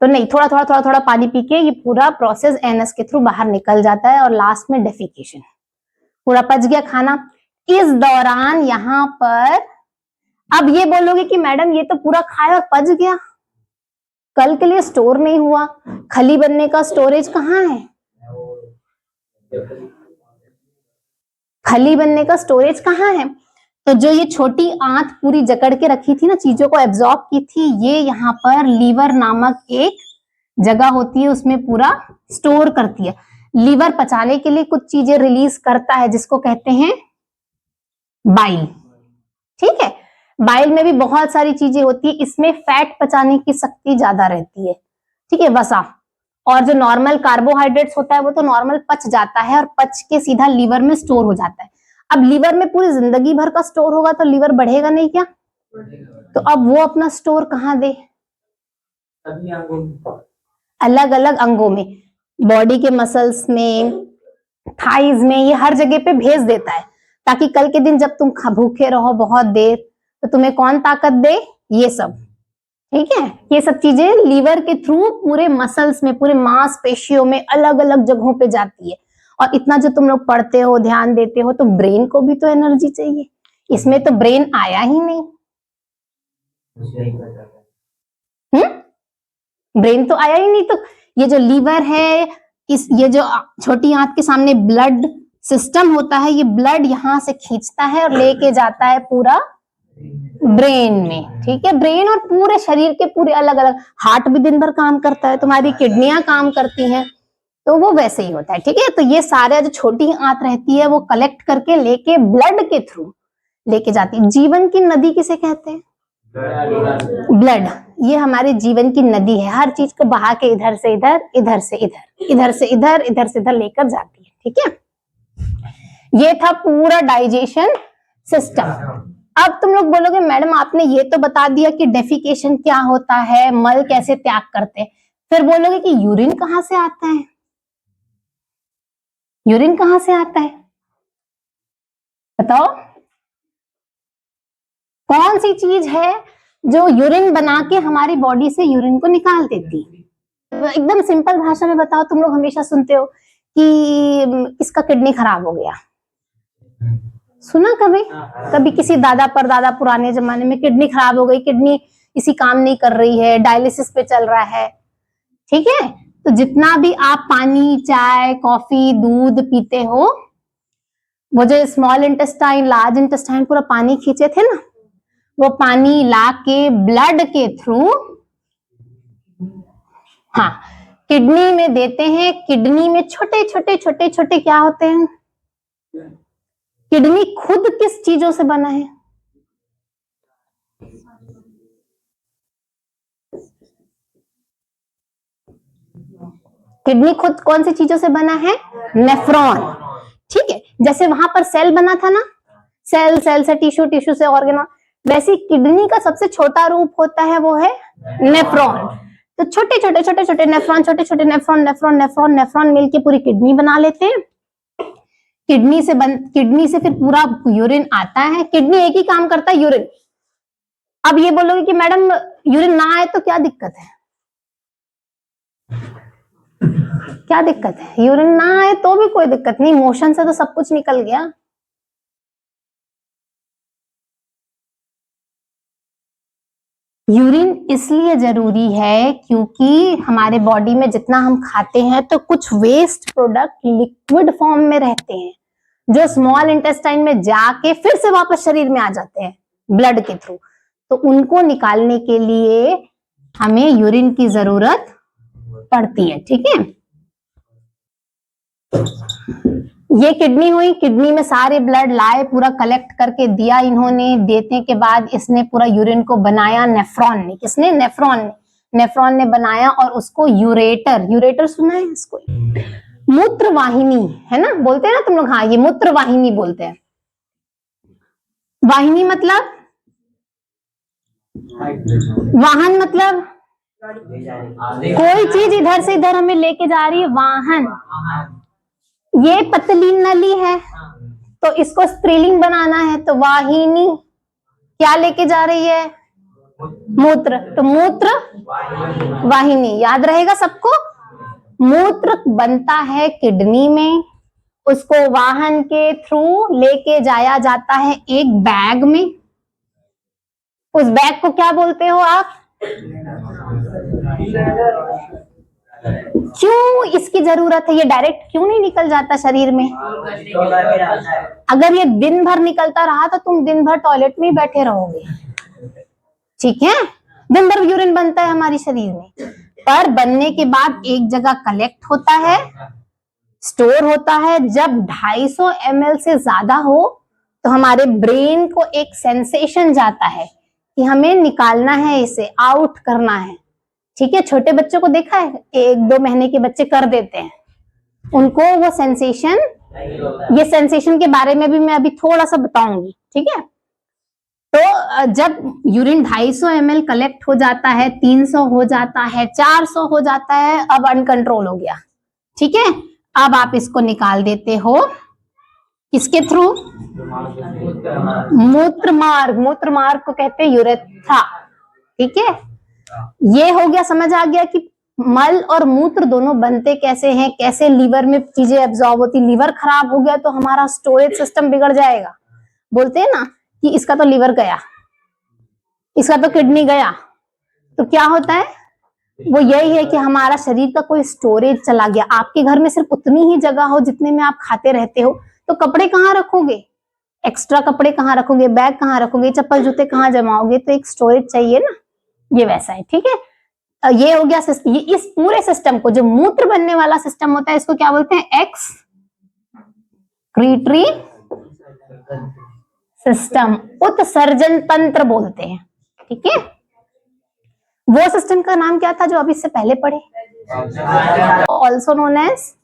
तो नहीं, थोड़ा थोड़ा पानी पी के ये पूरा प्रोसेस एनस के थ्रू बाहर निकल जाता है और लास्ट में डेफिकेशन, पूरा पच गया खाना। इस दौरान यहाँ पर अब ये बोलोगे कि मैडम ये तो पूरा खाया और पच गया, कल के लिए स्टोर नहीं हुआ, खली बनने का स्टोरेज कहाँ है? खली बनने का स्टोरेज कहाँ है? तो जो ये छोटी आंत पूरी जकड़ के रखी थी ना, चीजों को एब्जॉर्ब की थी, ये यहाँ पर लीवर नामक एक जगह होती है, उसमें पूरा स्टोर करती है। लीवर पचाने के लिए कुछ चीजें रिलीज करता है जिसको कहते हैं बाइल। ठीक है, बाइल में भी बहुत सारी चीजें होती है, इसमें फैट पचाने की शक्ति ज्यादा रहती है। ठीक है, वसा। और जो नॉर्मल कार्बोहाइड्रेट्स होता है वो तो नॉर्मल पच जाता है और पच के सीधा लीवर में स्टोर हो जाता है। अब लीवर में पूरी जिंदगी भर का स्टोर होगा तो लीवर बढ़ेगा नहीं क्या? तो अब वो अपना स्टोर कहाँ दे? अलग अलग अंगों में, बॉडी के मसल्स में, थाइज में, ये हर जगह पे भेज देता है, ताकि कल के दिन जब तुम भूखे रहो बहुत देर तो तुम्हें कौन ताकत दे? ये सब। ठीक है, ये सब चीजें लीवर के थ्रू पूरे मसल्स में, पूरे मांसपेशियों में अलग अलग जगहों पे जाती है। और इतना जो तुम लोग पढ़ते हो, ध्यान देते हो, तो ब्रेन को भी तो एनर्जी चाहिए, इसमें तो ब्रेन आया ही नहीं। ब्रेन तो आया ही नहीं, तो ये जो लीवर है, ये जो छोटी आंत के सामने ब्लड सिस्टम होता है, ये ब्लड यहाँ से खींचता है और लेके जाता है पूरा ब्रेन में। ठीक है, ब्रेन और पूरे शरीर के पूरे अलग अलग, हार्ट भी दिन भर काम करता है, तुम्हारी किडनियां काम करती हैं, तो वो वैसे ही होता है। ठीक है, तो ये सारे जो छोटी आंत रहती है वो कलेक्ट करके लेके ब्लड के थ्रू लेके जाती है। जीवन की नदी किसे कहते हैं? ब्लड। ये हमारे जीवन की नदी है, हर चीज को बहा के इधर से इधर, इधर से इधर, इधर से इधर, इधर से इधर लेकर जाती है। ठीक है, ये था पूरा डाइजेशन सिस्टम। अब तुम लोग बोलोगे मैडम आपने ये तो बता दिया कि डेफिकेशन क्या होता है, मल कैसे त्याग करते हैं, फिर बोलोगे कि यूरिन कहाँ से आता है? यूरिन कहाँ से आता है बताओ? कौन सी चीज है जो यूरिन बना के हमारी बॉडी से यूरिन को निकाल देती? एकदम सिंपल भाषा में बताओ। तुम लोग हमेशा सुनते हो कि इसका किडनी खराब हो गया, सुना कभी? कभी किसी दादा परदादा पुराने जमाने में किडनी खराब हो गई, किडनी इसी काम नहीं कर रही है, डायलिसिस पे चल रहा है। ठीक है, तो जितना भी आप पानी, चाय, कॉफी, दूध पीते हो, वो जो स्मॉल इंटेस्टाइन, लार्ज इंटेस्टाइन पूरा पानी खींचे थे ना, वो पानी ला के ब्लड के थ्रू हाँ किडनी में देते हैं। किडनी में छोटे छोटे छोटे छोटे क्या होते हैं? किडनी खुद किस चीजों से बना है? किडनी खुद कौन सी चीजों से बना है? नेफ्रॉन। ठीक है, जैसे वहां पर सेल बना था ना, सेल, सेल से टिश्यू, टिश्यू से ऑर्गेन, वैसे किडनी का सबसे छोटा रूप होता है वो है नेफ्रॉन। तो छोटे छोटे छोटे छोटे नेफ्रॉन, छोटे छोटे नेफ्रॉन, नेफ्रॉन नेफ्रॉन नेफ्रॉन मिलके पूरी किडनी बना लेते हैं। किडनी से फिर पूरा यूरिन आता है। किडनी एक ही काम करता है, यूरिन। अब ये बोलोगे कि मैडम यूरिन ना आए तो क्या दिक्कत है? क्या दिक्कत है? यूरिन ना आए तो भी कोई दिक्कत नहीं, मोशन से तो सब कुछ निकल गया। यूरिन इसलिए जरूरी है क्योंकि हमारे बॉडी में जितना हम खाते हैं तो कुछ वेस्ट प्रोडक्ट लिक्विड फॉर्म में रहते हैं, जो स्मॉल इंटेस्टाइन में जाके फिर से वापस शरीर में आ जाते हैं ब्लड के थ्रू। तो उनको निकालने के लिए हमें यूरिन की जरूरत पड़ती है। ठीक है, ये किडनी हुई, किडनी में सारे ब्लड लाए, पूरा कलेक्ट करके दिया इन्होंने। देने के बाद इसने पूरा यूरिन को बनाया नेफ्रॉन ने। किसने? नेफ्रॉन ने। नेफ्रॉन ने बनाया और उसको यूरेटर, यूरेटर सुना है इसको? मूत्र वाहिनी है ना, बोलते हैं ना तुम लोग? हाँ, ये मूत्र वाहिनी बोलते हैं। वाहिनी मतलब वाहन, मतलब कोई चीज इधर से इधर हमें लेके जा रही है, वाहन। ये पतली नली है तो इसको स्त्रीलिंग बनाना है, तो वाहिनी क्या लेके जा रही है? मूत्र, तो मूत्र वाहिनी। याद रहेगा सबको? मूत्र बनता है किडनी में, उसको वाहन के थ्रू लेके जाया जाता है एक बैग में। उस बैग को क्या बोलते हो आप? क्यों इसकी जरूरत है? ये डायरेक्ट क्यों नहीं निकल जाता शरीर में? अगर ये दिन भर निकलता रहा तो तुम दिन भर टॉयलेट में ही बैठे रहोगे। ठीक है, दिन भर यूरिन बनता है हमारे शरीर में, पर बनने के बाद एक जगह कलेक्ट होता है, स्टोर होता है। जब 250 ml से ज्यादा हो तो हमारे ब्रेन को एक सेंसेशन जाता है कि हमें निकालना है, इसे आउट करना है। ठीक है, छोटे बच्चों को देखा है, 1-2 महीने के बच्चे कर देते हैं, उनको वो सेंसेशन, ये सेंसेशन के बारे में भी मैं अभी थोड़ा सा बताऊंगी। ठीक है, तो जब यूरिन 250 ml कलेक्ट हो जाता है, 300 हो जाता है, 400 हो जाता है, अब अनकंट्रोल हो गया। ठीक है, अब आप इसको निकाल देते हो किसके थ्रू? मूत्र मार्ग। मूत्र मार्ग को कहते हैं यूरेथ्रा। ठीक है, ये हो गया, समझ आ गया कि मल और मूत्र दोनों बनते कैसे हैं, कैसे लीवर में चीजें एब्जॉर्ब होती। लीवर खराब हो गया तो हमारा स्टोरेज सिस्टम बिगड़ जाएगा। बोलते हैं ना कि इसका तो लीवर गया, इसका तो किडनी गया, तो क्या होता है? वो यही है कि हमारा शरीर का कोई स्टोरेज चला गया। आपके घर में सिर्फ उतनी ही जगह हो जितने में आप खाते रहते हो, तो कपड़े कहाँ रखोगे? एक्स्ट्रा कपड़े कहाँ रखोगे? बैग कहाँ रखोगे? चप्पल जूते कहाँ जमाओगे? तो एक स्टोरेज चाहिए ना, ये वैसा है। ठीक है, ये हो गया सिस्टम। ये इस पूरे सिस्टम को, जो मूत्र बनने वाला सिस्टम होता है, इसको क्या बोलते हैं? एक्सक्रीटरी सिस्टम, उत्सर्जन तंत्र बोलते हैं। ठीक है, वो सिस्टम का नाम क्या था जो अभी इससे पहले पढ़े? Also known as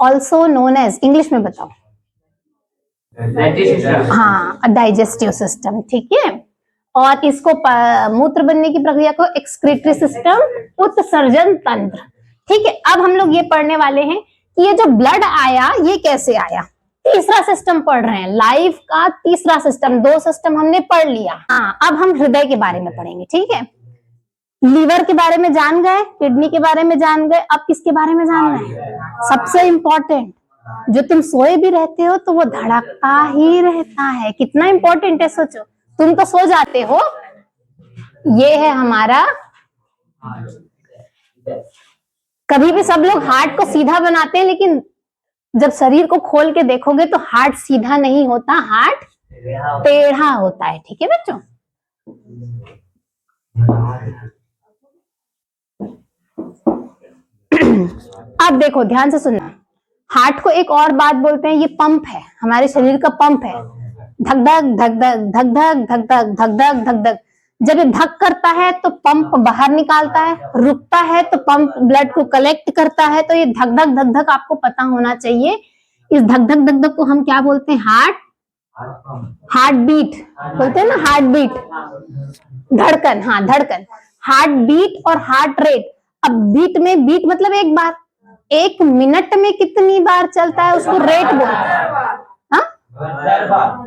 also known as, English में बताओ। डाइजेस्टिव हाँ, डाइजेस्टिव सिस्टम, ठीक है। और इसको मूत्र बनने की प्रक्रिया को एक्सक्रीटरी सिस्टम, उत्सर्जन तंत्र, ठीक है। अब हम लोग ये पढ़ने वाले हैं कि ये जो ब्लड आया ये कैसे आया। तीसरा सिस्टम पढ़ रहे हैं, लाइफ का तीसरा सिस्टम। 2 सिस्टम हमने पढ़ लिया। हाँ, अब हम हृदय के बारे में पढ़ेंगे, ठीक है। लीवर के बारे में जान गए, किडनी के बारे में जान गए, अब किसके बारे में जानना है? सबसे इंपॉर्टेंट, जो तुम सोए भी रहते हो तो वो धड़कता ही रहता है। कितना इंपॉर्टेंट है सोचो, तुम तो सो जाते हो। ये है हमारा, कभी भी सब लोग हार्ट को सीधा बनाते हैं, लेकिन जब शरीर को खोल के देखोगे तो हार्ट सीधा नहीं होता, हार्ट टेढ़ा होता है, ठीक है बच्चों। अब देखो ध्यान से सुनना, हार्ट को एक और बात बोलते हैं, ये पंप है, हमारे शरीर का पंप है। धक धक धक धक धक धक धक धक धक धक धक धक। जब ये धक करता है तो पंप बाहर निकालता है, रुकता है तो पंप ब्लड को कलेक्ट करता है। तो ये धक धक धक धक आपको पता होना चाहिए। इस धक धक धक धक को हम क्या बोलते हैं? हार्ट बीट बोलते हैं ना, हार्ट बीट, धड़कन। हाँ, धड़कन, हार्ट बीट और हार्ट रेट। अब बीट में, बीट मतलब एक बार, 1 मिनट में कितनी बार चलता है उसको रेट बोलते हैं। हाँ,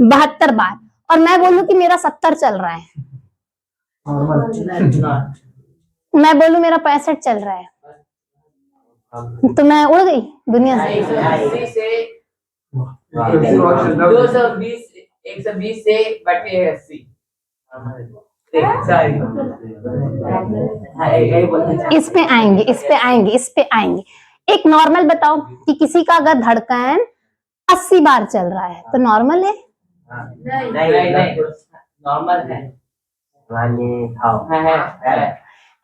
72 बार। और मैं बोलूं कि मेरा 70 चल रहा है, मैं बोलूं मेरा 65 चल रहा है, तो मैं उड़ गई दुनिया से। 120 से बटे 80। इस पे आएंगे, इस पे आएंगे, इस पे आएंगे। एक नॉर्मल बताओ कि किसी का अगर धड़कन 80 बार चल रहा है तो नॉर्मल है? नहीं, नॉर्मल है।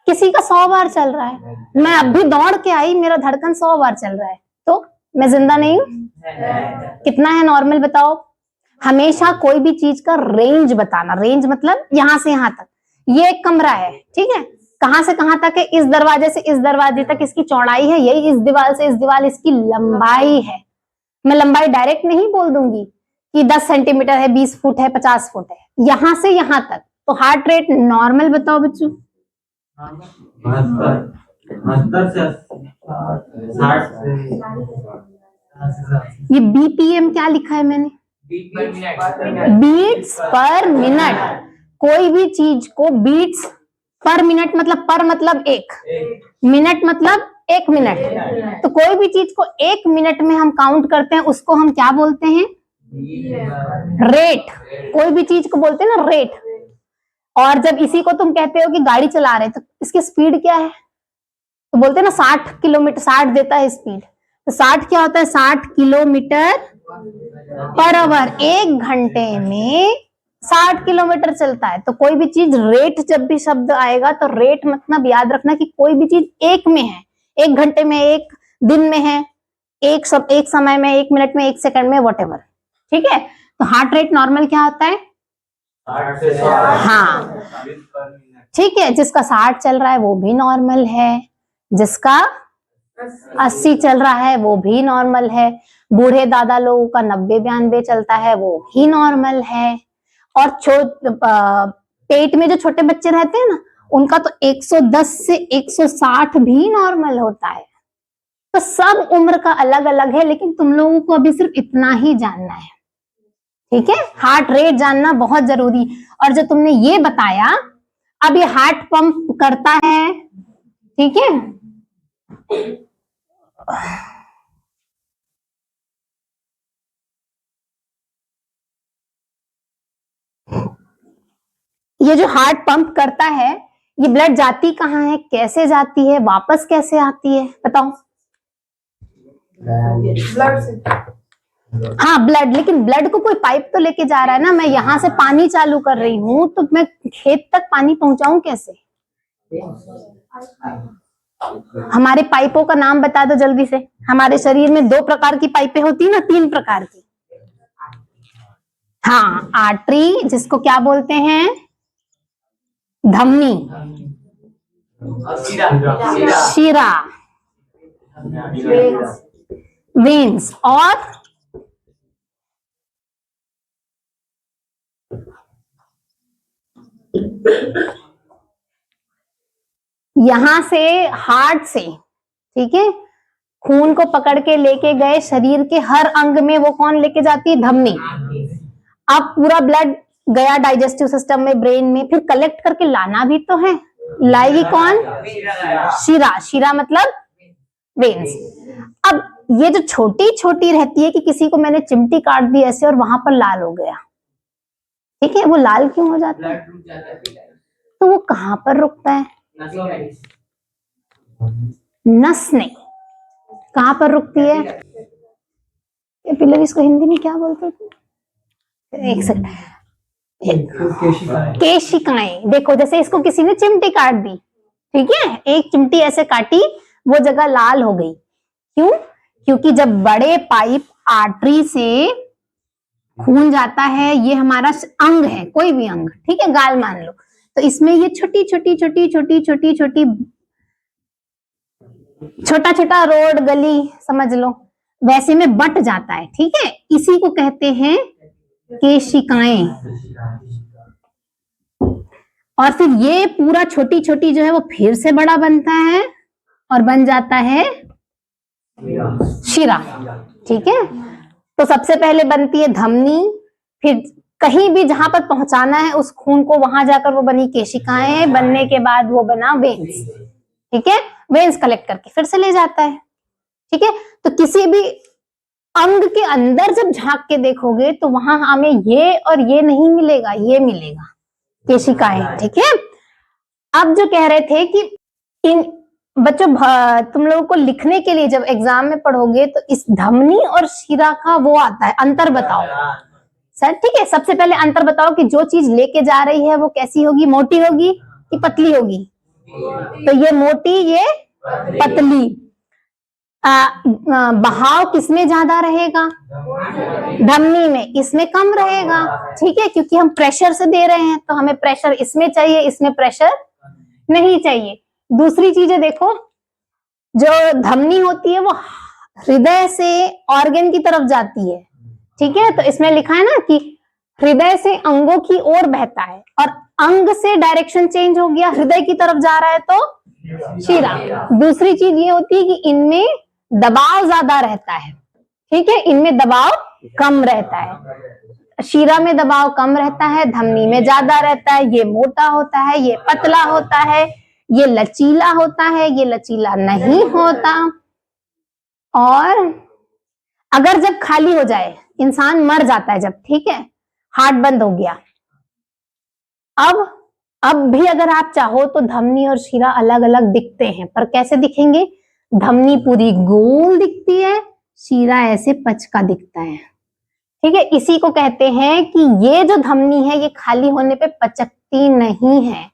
किसी का 100 बार चल रहा है, मैं अभी दौड़ के आई, मेरा धड़कन 100 बार चल रहा है, तो मैं जिंदा नहीं हूँ? कितना है नॉर्मल बताओ। हमेशा कोई भी चीज का रेंज बताना, रेंज मतलब यहाँ से यहाँ तक। ये एक कमरा है, ठीक है, कहां से कहां तक है? इस दरवाजे से इस दरवाजे तक इसकी चौड़ाई है, यही इस दीवार से इस दीवार इसकी लंबाई है। मैं लंबाई डायरेक्ट नहीं बोल दूंगी कि 10 सेंटीमीटर है, 20 फुट है, 50 फुट है, यहां से यहां तक। तो हार्ट रेट नॉर्मल बताओ बच्चों। 72 ये बीपीएम क्या लिखा है मैंने? बीट्स पर मिनट। कोई भी चीज को बीट्स पर मिनट मतलब, पर मतलब 1, मिनट मतलब 1 मिनट। तो कोई भी चीज को 1 मिनट में हम काउंट करते हैं, उसको हम क्या बोलते हैं? रेट। कोई भी चीज को बोलते हैं ना रेट। और जब इसी को तुम कहते हो कि गाड़ी चला रहे तो इसकी स्पीड क्या है? तो बोलते हैं ना 60 किलोमीटर, 60 देता है स्पीड। तो 60 क्या होता है? 60 किलोमीटर पर आवर। 1 घंटे में 60 किलोमीटर चलता है। तो कोई भी चीज रेट, जब भी शब्द आएगा तो रेट मतलब याद रखना कि कोई भी चीज 1 में है, 1 घंटे में, 1 दिन में है, एक समय में, 1 मिनट में, 1 सेकंड में, व्हाटएवर, ठीक है। तो हार्ट रेट नॉर्मल क्या होता है? हाँ, ठीक है, जिसका 60 चल रहा है वो भी नॉर्मल है, जिसका 80 चल रहा है वो भी नॉर्मल है, बूढ़े दादा लोगों का 90-92 चलता है वो भी नॉर्मल है। और पेट में जो छोटे बच्चे रहते हैं ना, उनका तो 110 से 160 भी नॉर्मल होता है। तो सब उम्र का अलग अलग है, लेकिन तुम लोगों को अभी सिर्फ इतना ही जानना है, ठीक है। हार्ट रेट जानना बहुत जरूरी। और जो तुमने ये बताया, अब ये हार्ट पंप करता है, ठीक है। ये जो हार्ट पंप करता है, ये ब्लड जाती कहाँ है, कैसे जाती है, वापस कैसे आती है, बताओ। ब्लड से। हाँ, ब्लड, लेकिन ब्लड को कोई पाइप तो लेके जा रहा है ना। मैं यहाँ से पानी चालू कर रही हूँ तो मैं खेत तक पानी पहुंचाऊं कैसे? हमारे पाइपों का नाम बता दो जल्दी से। हमारे शरीर में 2 प्रकार की पाइपें होती है ना, 3 प्रकार की। हाँ, आर्टरी, जिसको क्या बोलते हैं? धमनी, शिरा, वेन्स। और यहां से हार्ट से, ठीक है, खून को पकड़ के लेके गए शरीर के हर अंग में, वो कौन लेके जाती है? धमनी। अब पूरा ब्लड गया डाइजेस्टिव सिस्टम में, ब्रेन में, फिर कलेक्ट करके लाना भी तो है, लाएगी कौन? शिरा। शिरा मतलब वेन्स। अब ये जो छोटी छोटी रहती है कि किसी को मैंने चिमटी काट दी ऐसे और वहां पर लाल हो गया, ठीक है, वो लाल क्यों हो जाता है? तो वो कहां पर रुकता है? नस नहीं, कहां पर रुकती है? कैपिलरीज को हिंदी में क्या बोलते थे? एक सेकंड। केशिकाएं। देखो, जैसे इसको किसी ने चिमटी काट दी, ठीक है, एक चिमटी ऐसे काटी, वो जगह लाल हो गई। क्यों? क्योंकि जब बड़े पाइप आर्टरी से खून जाता है, ये हमारा अंग है, कोई भी अंग, ठीक है, गाल मान लो, तो इसमें ये छोटी छोटी छोटी छोटी छोटी छोटी छोटा छोटा रोड गली समझ लो, वैसे में बट जाता है, ठीक है, इसी को कहते हैं केशिकाएं। और फिर ये पूरा छोटी छोटी जो है वो फिर से बड़ा बनता है और बन जाता है शिरा, ठीक है। तो सबसे पहले बनती है धमनी, फिर कहीं भी जहां पर पहुंचाना है उस खून को, वहां जाकर वो बनी केशिकाएं, बनने के बाद वो बना वेन्स, ठीक है। वेन्स कलेक्ट करके फिर से ले जाता है, ठीक है। तो किसी भी अंग के अंदर जब झांक के देखोगे तो वहां हमें ये और ये नहीं मिलेगा, ये मिलेगा केशिकाएं, ठीक है। अब जो कह रहे थे कि इन बच्चों, तुम लोगों को लिखने के लिए जब एग्जाम में पढ़ोगे तो इस धमनी और शिरा का वो आता है, अंतर बताओ सर, ठीक है। सबसे पहले अंतर बताओ कि जो चीज लेके जा रही है वो कैसी होगी, मोटी होगी कि पतली होगी? तो ये मोटी, ये पतली। बहाव किसमें ज्यादा रहेगा? धमनी में। इसमें कम रहेगा, ठीक है, क्योंकि हम प्रेशर से दे रहे हैं, तो हमें प्रेशर इसमें चाहिए, इसमें प्रेशर नहीं चाहिए। दूसरी चीज है, देखो, जो धमनी होती है वो हृदय से ऑर्गन की तरफ जाती है, ठीक है। तो इसमें लिखा है ना कि हृदय से अंगों की ओर बहता है, और अंग से डायरेक्शन चेंज हो गया, हृदय की तरफ जा रहा है तो शिरा। दूसरी चीज ये होती है कि इनमें दबाव ज्यादा रहता है, ठीक है, इनमें दबाव कम रहता है। शिरा में दबाव कम रहता है, धमनी में ज्यादा रहता है। ये मोटा होता है, ये पतला होता है, ये लचीला होता है, ये लचीला नहीं होता। और अगर जब खाली हो जाए, इंसान मर जाता है जब, ठीक है, हार्ट बंद हो गया, अब भी अगर आप चाहो तो धमनी और शिरा अलग अलग दिखते हैं, पर कैसे दिखेंगे? धमनी पूरी गोल दिखती है, शिरा ऐसे पचका दिखता है, ठीक है। इसी को कहते हैं कि ये जो धमनी है ये खाली होने पे पचकती नहीं है,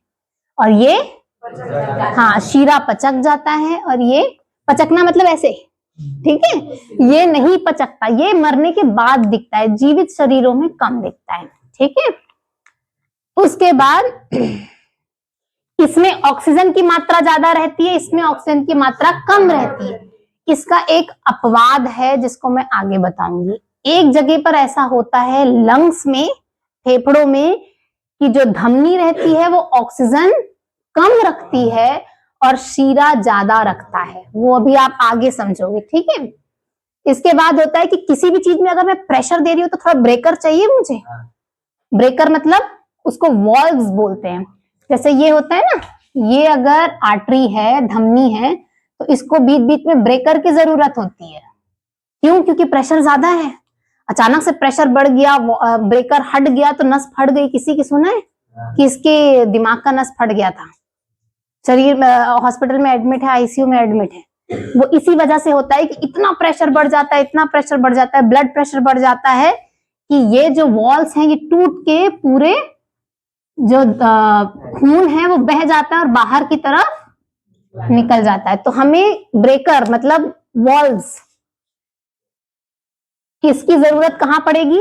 और ये हाँ, शिरा पचक जाता है, और ये पचकना मतलब ऐसे, ठीक है, ये नहीं पचकता, ये मरने के बाद दिखता है, जीवित शरीरों में कम दिखता है, ठीक है। उसके बाद इसमें ऑक्सीजन की मात्रा ज्यादा रहती है, इसमें ऑक्सीजन की मात्रा कम रहती है। इसका एक अपवाद है जिसको मैं आगे बताऊंगी। एक जगह पर ऐसा होता है लंग्स में, फेफड़ों में, कि जो धमनी रहती है वो ऑक्सीजन कम रखती है और शिरा ज्यादा रखता है, वो अभी आप आगे समझोगे, ठीक है। इसके बाद होता है कि किसी भी चीज में अगर मैं प्रेशर दे रही हूँ तो थोड़ा ब्रेकर चाहिए मुझे। ब्रेकर मतलब उसको वॉल्व्स बोलते हैं। जैसे ये होता है ना, ये अगर आर्टरी है, धमनी है, तो इसको बीच बीच में ब्रेकर की जरूरत होती है। क्यों? क्योंकि प्रेशर ज्यादा है, अचानक से प्रेशर बढ़ गया, ब्रेकर हट गया तो नस फट गई। किसी की सुना है कि इसके दिमाग का नस फट गया था, शरीर हॉस्पिटल में एडमिट है, आईसीयू में एडमिट है। वो इसी वजह से होता है कि इतना प्रेशर बढ़ जाता है, इतना प्रेशर बढ़ जाता है, ब्लड प्रेशर बढ़ जाता है कि ये जो वॉल्स हैं ये टूट के पूरे जो खून है वो बह जाता है और बाहर की तरफ निकल जाता है। तो हमें ब्रेकर मतलब वॉल्स, किसकी जरूरत कहां पड़ेगी?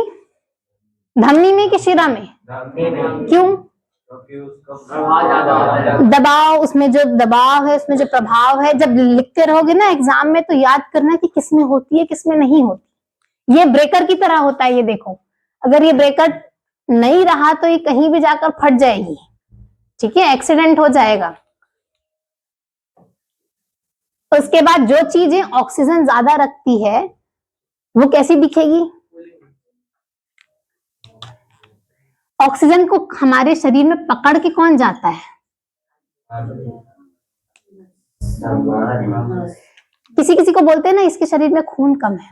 धमनी में कि शिरा में? क्यों? क्योंकि उसका प्रभाव ज्यादा होता है। दबाव, उसमें जो दबाव है, उसमें जो प्रभाव है, जब लिखते रहोगे ना एग्जाम में तो याद करना कि किसमें होती है किसमें नहीं होती। ये ब्रेकर की तरह होता है, ये देखो, अगर ये ब्रेकर नहीं रहा तो ये कहीं भी जाकर फट जाएगी, ठीक है, एक्सीडेंट हो जाएगा। उसके बाद जो चीजें ऑक्सीजन ज्यादा रखती है वो कैसी दिखेगी? ऑक्सीजन को हमारे शरीर में पकड़ के कौन जाता है? किसी किसी को बोलते हैं ना इसके शरीर में खून कम है,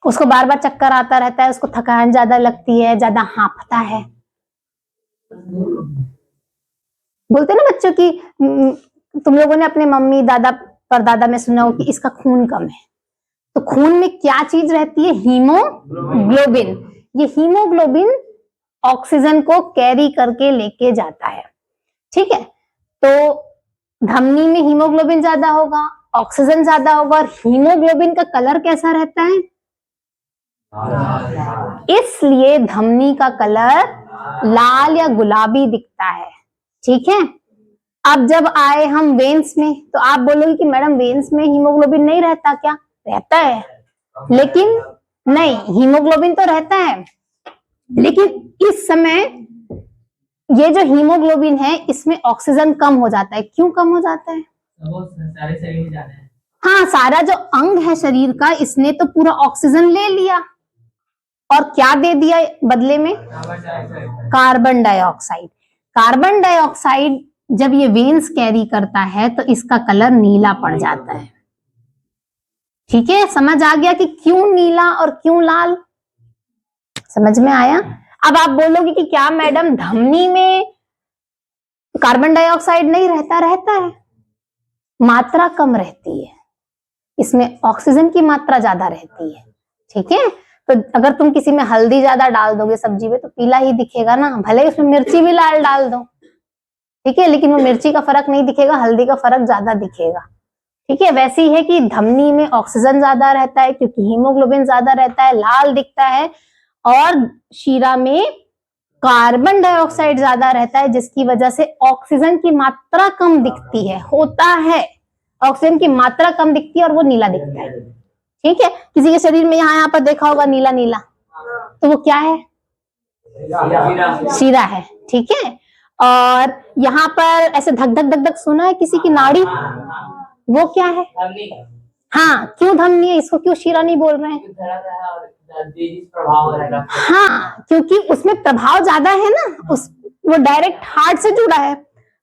उसको बार बार चक्कर आता रहता है, उसको थकान ज्यादा लगती है, ज्यादा हांफता है। बोलते हैं ना बच्चों की, तुम लोगों ने अपने मम्मी दादा परदादा में सुना हो कि इसका खून कम है। तो खून में क्या चीज रहती है? हीमोग्लोबिन। ये हीमोग्लोबिन ऑक्सीजन को कैरी करके लेके जाता है, ठीक है। तो धमनी में हीमोग्लोबिन ज्यादा होगा, ऑक्सीजन ज्यादा होगा, और हीमोग्लोबिन का कलर कैसा रहता है? इसलिए धमनी का कलर लाल या गुलाबी दिखता है, ठीक है। अब जब आए हम वेन्स में, तो आप बोलोगे कि मैडम वेन्स में हीमोग्लोबिन नहीं रहता क्या? रहता है, लेकिन नहीं, हीमोग्लोबिन तो रहता है, लेकिन इस समय ये जो हीमोग्लोबिन है इसमें ऑक्सीजन कम हो जाता है। क्यों कम हो जाता है? सारे शरीर में जाना है। हाँ, सारा जो अंग है शरीर का, इसने तो पूरा ऑक्सीजन ले लिया और क्या दे दिया बदले में? Carbon dioxide. कार्बन डाइऑक्साइड जब ये वेन्स कैरी करता है तो इसका कलर नीला पड़ जाता है, ठीक है। समझ आ गया कि क्यों नीला और क्यों लाल? समझ में आया? अब आप बोलोगे कि क्या मैडम धमनी में कार्बन डाइऑक्साइड नहीं रहता? रहता है, मात्रा कम रहती है, इसमें ऑक्सीजन की मात्रा ज्यादा रहती है, ठीक है। तो अगर तुम किसी में हल्दी ज्यादा डाल दोगे सब्जी में तो पीला ही दिखेगा ना, भले उसमें मिर्ची भी लाल डाल दो, ठीक है, लेकिन वो मिर्ची का फर्क नहीं दिखेगा, हल्दी का फर्क ज्यादा दिखेगा, ठीक है। वैसे ही है कि धमनी में ऑक्सीजन ज्यादा रहता है क्योंकि हीमोग्लोबिन ज्यादा रहता है, लाल दिखता है, और शीरा में कार्बन डाइऑक्साइड ज्यादा रहता है जिसकी वजह से ऑक्सीजन की मात्रा कम दिखती है। होता है, ऑक्सीजन की मात्रा कम दिखती है और वो नीला दिखता है, ठीक है। किसी के शरीर में यहाँ पर देखा होगा नीला नीला, तो वो क्या है? शीरा है, ठीक है। और यहाँ पर ऐसे धक धक धक धक सुना है किसी की नाड़ी, वो क्या है? हाँ, क्यों धमनी है? इसको क्यों शीरा नहीं बोल रहे हैं? हाँ, क्योंकि उसमें प्रभाव ज्यादा है ना, वो डायरेक्ट हार्ट से जुड़ा है,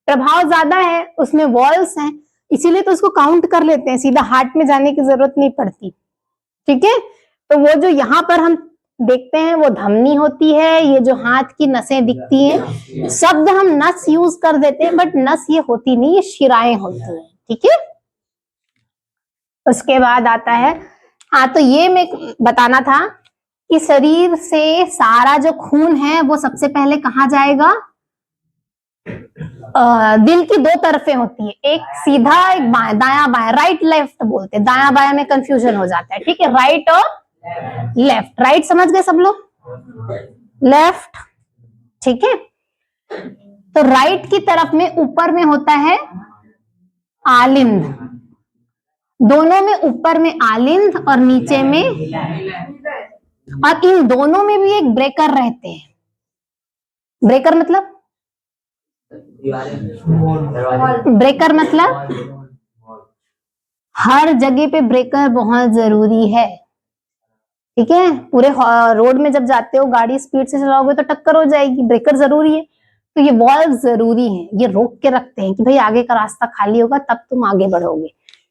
प्रभाव ज्यादा है, उसमें वॉल्व्स हैं, इसीलिए तो उसको काउंट कर लेते हैं, सीधा हार्ट में जाने की जरूरत नहीं पड़ती, ठीक है। तो वो जो यहाँ पर हम देखते हैं वो धमनी होती है, ये जो हाथ की नसें दिखती हैं, शब्द हम नस यूज कर देते हैं बट नस ये होती नहीं, ये शिराएं होती हैं, ठीक है। उसके बाद आता है, हाँ, तो ये मैं बताना था कि शरीर से सारा जो खून है वो सबसे पहले कहाँ जाएगा? दिल की दो तरफें होती है, एक सीधा एक बाएं, दाया बाएं, राइट लेफ्ट बोलते हैं, दाया बाया में कंफ्यूजन हो जाता है, ठीक है। राइट और लेफ्ट, राइट समझ गए सब लोग, लेफ्ट, ठीक है। तो राइट की तरफ में ऊपर में होता है आलिंद, दोनों में ऊपर में आलिंद और नीचे में, और इन दोनों में भी एक ब्रेकर रहते हैं। ब्रेकर मतलब, ब्रेकर मतलब हर जगह पे ब्रेकर बहुत जरूरी है, ठीक है। पूरे रोड में जब जाते हो, गाड़ी स्पीड से चलाओगे तो टक्कर हो जाएगी, ब्रेकर जरूरी है। तो ये वॉल्व जरूरी है, ये रोक के रखते हैं कि भाई आगे का रास्ता खाली होगा तब तुम आगे बढ़ोगे,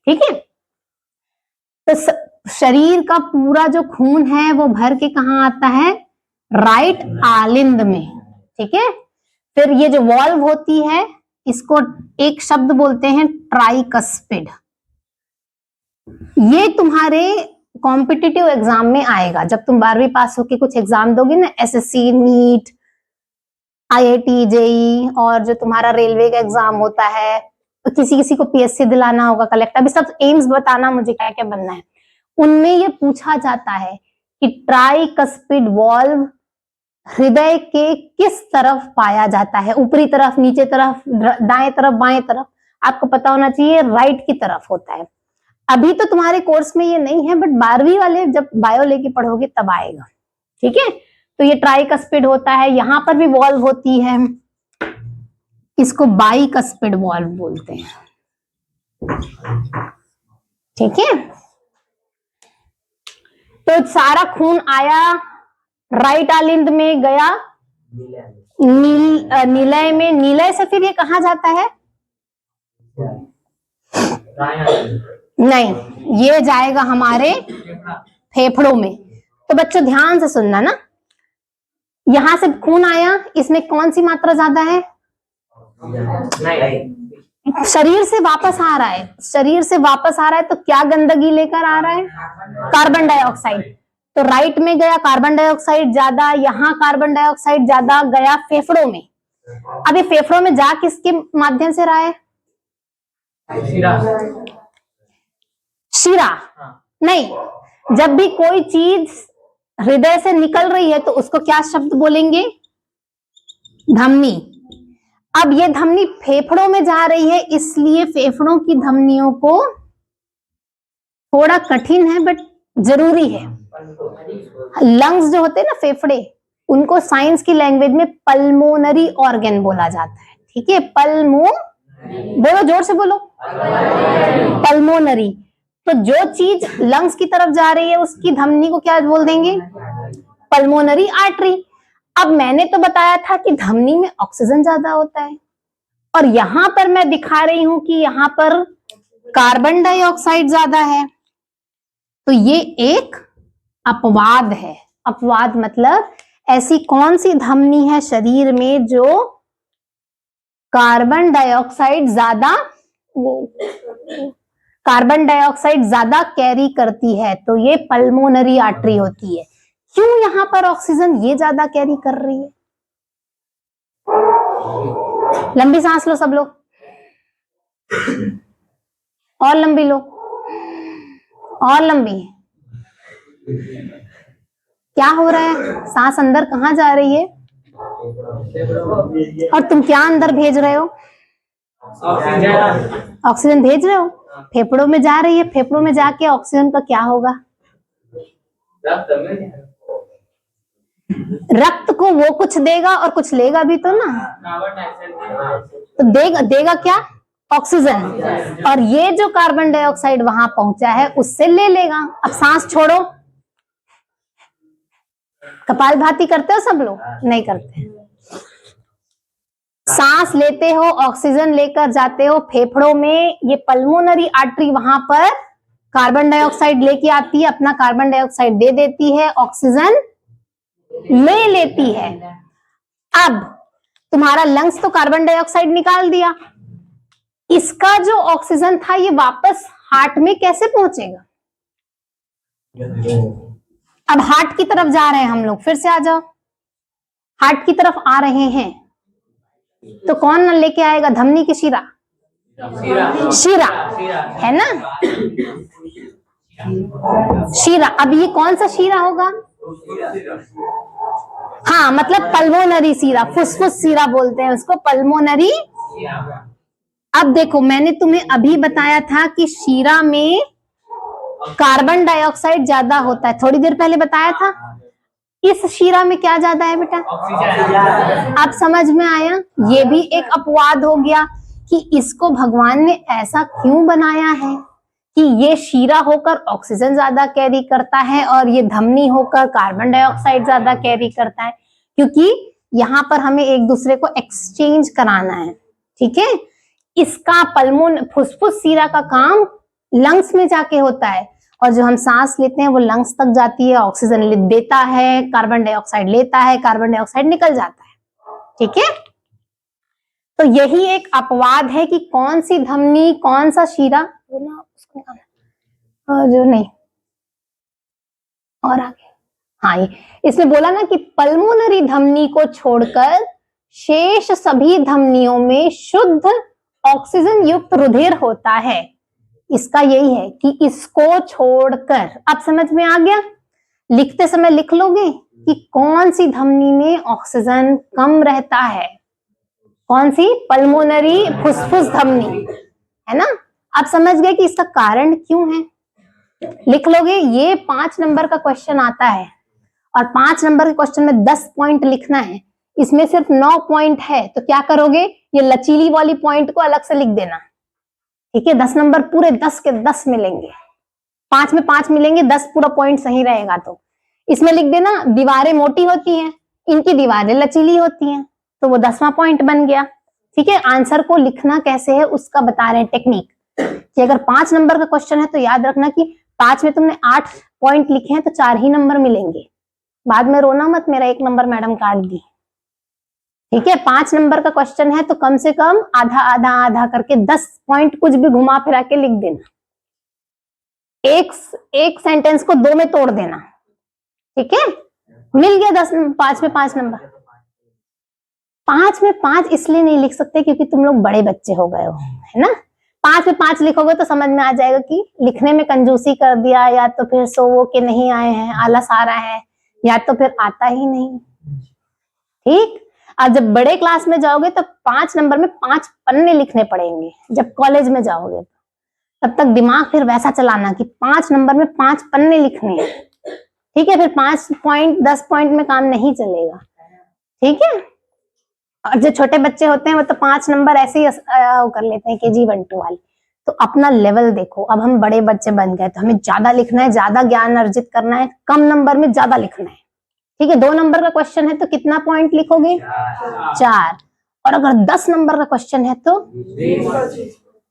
ठीक है। तो शरीर का पूरा जो खून है वो भर के कहाँ आता है? राइट आलिंद में, ठीक है। फिर ये जो वॉल्व होती है इसको एक शब्द बोलते हैं ट्राइकस्पिड। ये तुम्हारे कॉम्पिटिटिव एग्जाम में आएगा, जब तुम 12वीं पास होके कुछ एग्जाम दोगे ना, एसएससी, नीट, आईआईटी, जेई, और जो तुम्हारा रेलवे का एग्जाम होता है, तो किसी किसी को पीएससी दिलाना होगा, कलेक्टर, अभी सब एम्स बताना मुझे क्या क्या बनना है, उनमें ये पूछा जाता है कि ट्राइकस्पिड वॉल्व हृदय के किस तरफ पाया जाता है? ऊपरी तरफ, नीचे तरफ, दाएं तरफ, बाएं तरफ? आपको पता होना चाहिए राइट की तरफ होता है। अभी तो तुम्हारे कोर्स में ये नहीं है, बट 12वीं वाले जब बायो लेके पढ़ोगे तब आएगा। ठीक है, तो ये ट्राइकस्पिड होता है, यहां पर भी वॉल्व होती है, इसको बाइकस्पिड वॉल्व बोलते हैं। ठीक है, तो सारा खून आया राइट आलिंद में, गया निलय में, निलय से फिर ये कहाँ जाता है? नहीं, ये जाएगा हमारे फेफड़ों में। तो बच्चों ध्यान से सुनना ना, यहां से खून आया, इसमें कौन सी मात्रा ज्यादा है? शरीर से वापस आ रहा है, शरीर से वापस आ रहा है तो क्या गंदगी लेकर आ रहा है? Carbon dioxide. तो राइट में गया कार्बन डाइऑक्साइड ज्यादा, यहाँ कार्बन डाइऑक्साइड ज्यादा, गया फेफड़ों में। अब ये फेफड़ों में जा किसके माध्यम से रहा है? शिरा। नहीं, जब भी कोई चीज हृदय से निकल रही है तो उसको क्या शब्द बोलेंगे? धमनी। अब ये धमनी फेफड़ों में जा रही है, इसलिए फेफड़ों की धमनियों को थोड़ा कठिन है बट जरूरी है। लंग्स जो होते हैं ना, फेफड़े, उनको साइंस की लैंग्वेज में पल्मोनरी ऑर्गन बोला जाता है। ठीक है, बोलो, जोर से बोलो, पल्मोनरी। तो जो चीज लंग्स की तरफ जा रही है उसकी धमनी को क्या बोल देंगे? Pulmonary artery. अब मैंने तो बताया था कि धमनी में ऑक्सीजन ज्यादा होता है, और यहां पर मैं दिखा रही हूं कि यहां पर कार्बन डाइऑक्साइड ज्यादा है। तो ये एक अपवाद है। अपवाद मतलब ऐसी कौन सी धमनी है शरीर में जो कार्बन डाइऑक्साइड ज्यादा कैरी करती है? तो ये पल्मोनरी आर्टरी होती है। क्यों यहां पर ऑक्सीजन ये ज्यादा कैरी कर रही है? लंबी सांस लो सब लोग, और लंबी लो, और लंबी। क्या हो रहा है? सांस अंदर कहाँ जा रही है? और तुम क्या अंदर भेज रहे हो? ऑक्सीजन भेज रहे हो, फेफड़ों में जा रही है। फेफड़ों में जाके ऑक्सीजन का क्या होगा? रक्त को वो कुछ देगा और कुछ लेगा भी तो ना। तो देगा क्या? ऑक्सीजन। और ये जो कार्बन डाइऑक्साइड वहां पहुंचा है उससे ले लेगा। अब सांस छोड़ो। कपालभाति करते हो सब लोग? नहीं करते। सांस लेते हो, ऑक्सीजन लेकर जाते हो फेफड़ों में, ये पल्मोनरी आर्टरी वहां पर कार्बन डाइऑक्साइड लेके आती है, अपना कार्बन डाइऑक्साइड दे देती है, ऑक्सीजन ले लेती है। अब तुम्हारा लंग्स तो कार्बन डाइऑक्साइड निकाल दिया, इसका जो ऑक्सीजन था ये वापस हार्ट में कैसे पहुंचेगा? अब हार्ट की तरफ जा रहे हैं हम लोग, फिर से आ जाओ। हार्ट की तरफ आ रहे हैं तो कौन लेके आएगा? धमनी की शिरा? शिरा है ना, शिरा। अब ये कौन सा शिरा होगा? हाँ, मतलब पल्मोनरी शिरा, फुसफुस शिरा बोलते हैं उसको, पल्मोनरी। अब देखो, मैंने तुम्हें अभी बताया था कि शिरा में कार्बन डाइऑक्साइड ज्यादा होता है, थोड़ी देर पहले बताया था। इस शिरा में क्या ज्यादा है बेटा? आप समझ में आया? ये भी एक अपवाद हो गया कि इसको भगवान ने ऐसा क्यों बनाया है कि ये शिरा होकर ऑक्सीजन ज्यादा कैरी करता है और ये धमनी होकर कार्बन डाइऑक्साइड ज्यादा कैरी करता है, क्योंकि यहाँ पर हमें एक दूसरे को एक्सचेंज कराना है। ठीक है, इसका फुसफुस शिरा का काम लंग्स में जाके होता है, और जो हम सांस लेते हैं वो लंग्स तक जाती है, ऑक्सीजन देता है, कार्बन डाइऑक्साइड लेता है, कार्बन डाइऑक्साइड निकल जाता है। ठीक है, तो यही एक अपवाद है कि कौन सी धमनी, कौन सा शिरा, जो नहीं, और आगे, हाँ, ये इसमें बोला ना कि पल्मोनरी धमनी को छोड़कर शेष सभी धमनियों में शुद्ध ऑक्सीजन युक्त रुधिर होता है। इसका यही है कि इसको छोड़कर, अब समझ में आ गया? लिखते समय लिख लोगे, कि कौन सी धमनी में ऑक्सीजन कम रहता है, कौन सी, पल्मोनरी फुसफुस धमनी, है ना। आप समझ गए कि इसका कारण क्यों है, लिख लोगे। ये 5 नंबर का क्वेश्चन आता है और 5 नंबर के क्वेश्चन में 10 पॉइंट लिखना है, इसमें सिर्फ 9 पॉइंट है, तो क्या करोगे, ये लचीली वाली पॉइंट को अलग से लिख देना, ठीक है। 10 नंबर पूरे 10 के 10 मिलेंगे, 5 में 5 मिलेंगे, 10 पूरा पॉइंट सही रहेगा। तो इसमें लिख देना, दीवारें मोटी होती हैं, इनकी दीवारें लचीली होती हैं, तो वो 10वां पॉइंट बन गया, ठीक है। आंसर को लिखना कैसे है उसका बता रहे हैं टेक्निक, कि अगर 5 नंबर का क्वेश्चन है तो याद रखना कि 5 में तुमने 8 पॉइंट लिखे हैं तो 4 ही नंबर मिलेंगे, बाद में रोना मत मेरा 1 नंबर मैडम काट दी, ठीक है। 5 नंबर का क्वेश्चन है तो कम से कम आधा आधा आधा करके 10 पॉइंट कुछ भी घुमा फिरा के लिख देना, एक सेंटेंस को 2 में तोड़ देना, ठीक है। मिल गया 5 में 5 नंबर। 5 में 5 इसलिए नहीं लिख सकते क्योंकि तुम लोग बड़े बच्चे हो गए हो, है ना। 5 में 5 लिखोगे तो समझ में आ जाएगा कि लिखने में कंजूसी कर दिया, या तो फिर सोवो के नहीं आए हैं, आलस आ रहा है, या तो फिर आता ही नहीं, ठीक। अब जब बड़े क्लास में जाओगे तो 5 नंबर में 5 पन्ने लिखने पड़ेंगे, जब कॉलेज में जाओगे तब तक दिमाग फिर वैसा चलाना कि 5 नंबर में 5 पन्ने लिखने हैं, ठीक है। फिर 5 पॉइंट 10 पॉइंट में काम नहीं चलेगा, ठीक है। और जो छोटे बच्चे होते हैं वो तो 5 नंबर ऐसे ही कर लेते हैं, KG 1 2 वाले। तो अपना लेवल देखो, अब हम बड़े बच्चे बन गए तो हमें ज्यादा लिखना है, ज्यादा ज्ञान अर्जित करना है, कम नंबर में ज्यादा लिखना है, ठीक है। 2 नंबर का क्वेश्चन है तो कितना पॉइंट लिखोगे, 4। और अगर 10 नंबर का क्वेश्चन है तो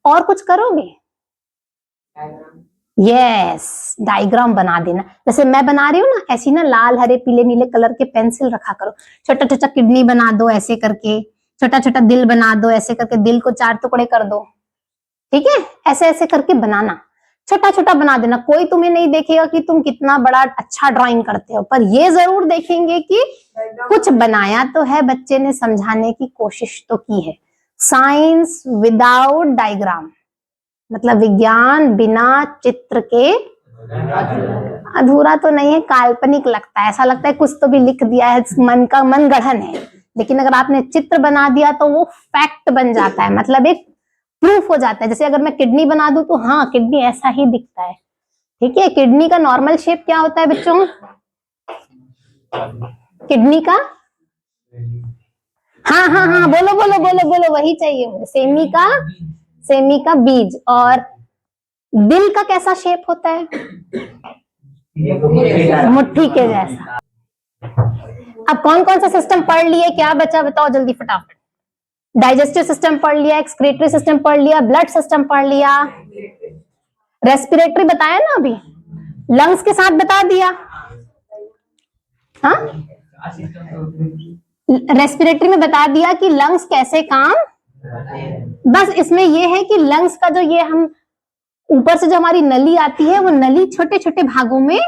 और कुछ करोगे, यस, डायग्राम बना देना। जैसे मैं बना रही हूँ ना, ऐसी ना लाल हरे पीले नीले कलर के पेंसिल रखा करो, छोटा छोटा किडनी बना दो ऐसे करके, छोटा छोटा दिल बना दो ऐसे करके, दिल को 4 टुकड़े कर दो, ठीक है। ऐसे ऐसे करके बनाना, छोटा छोटा बना देना। कोई तुम्हें नहीं देखेगा कि तुम कितना बड़ा अच्छा ड्राइंग करते हो, पर ये जरूर देखेंगे कि कुछ बनाया तो है, बच्चे ने समझाने की कोशिश तो की है। साइंस विदाउट डायग्राम मतलब विज्ञान बिना चित्र के अधूरा तो नहीं है, काल्पनिक लगता है, ऐसा लगता है कुछ तो भी लिख दिया है, मन का मन गढ़न है। लेकिन अगर आपने चित्र बना दिया तो वो फैक्ट बन जाता है, मतलब एक प्रूफ हो जाता है। जैसे अगर मैं किडनी बना दूं तो हाँ किडनी ऐसा ही दिखता है, ठीक है। किडनी का नॉर्मल शेप क्या होता है बच्चों, किडनी का, हाँ हाँ हाँ बोलो बोलो बोलो बोलो, वही चाहिए मुझे, सेमी का बीज। और दिल का कैसा शेप होता है, मुट्ठी के जैसा। अब कौन कौन सा सिस्टम पढ़ लिए, क्या बचा बताओ जल्दी फटाफट। डाइजेस्टिव सिस्टम पढ़ लिया, एक्सक्रीटरी सिस्टम पढ़ लिया, ब्लड सिस्टम पढ़ लिया, रेस्पिरेटरी बताया ना अभी, लंग्स के साथ बता दिया, हाँ रेस्पिरेटरी में बता दिया कि लंग्स कैसे काम, बस इसमें ये है कि लंग्स का जो ये हम ऊपर से जो हमारी नली आती है वो नली छोटे छोटे भागों में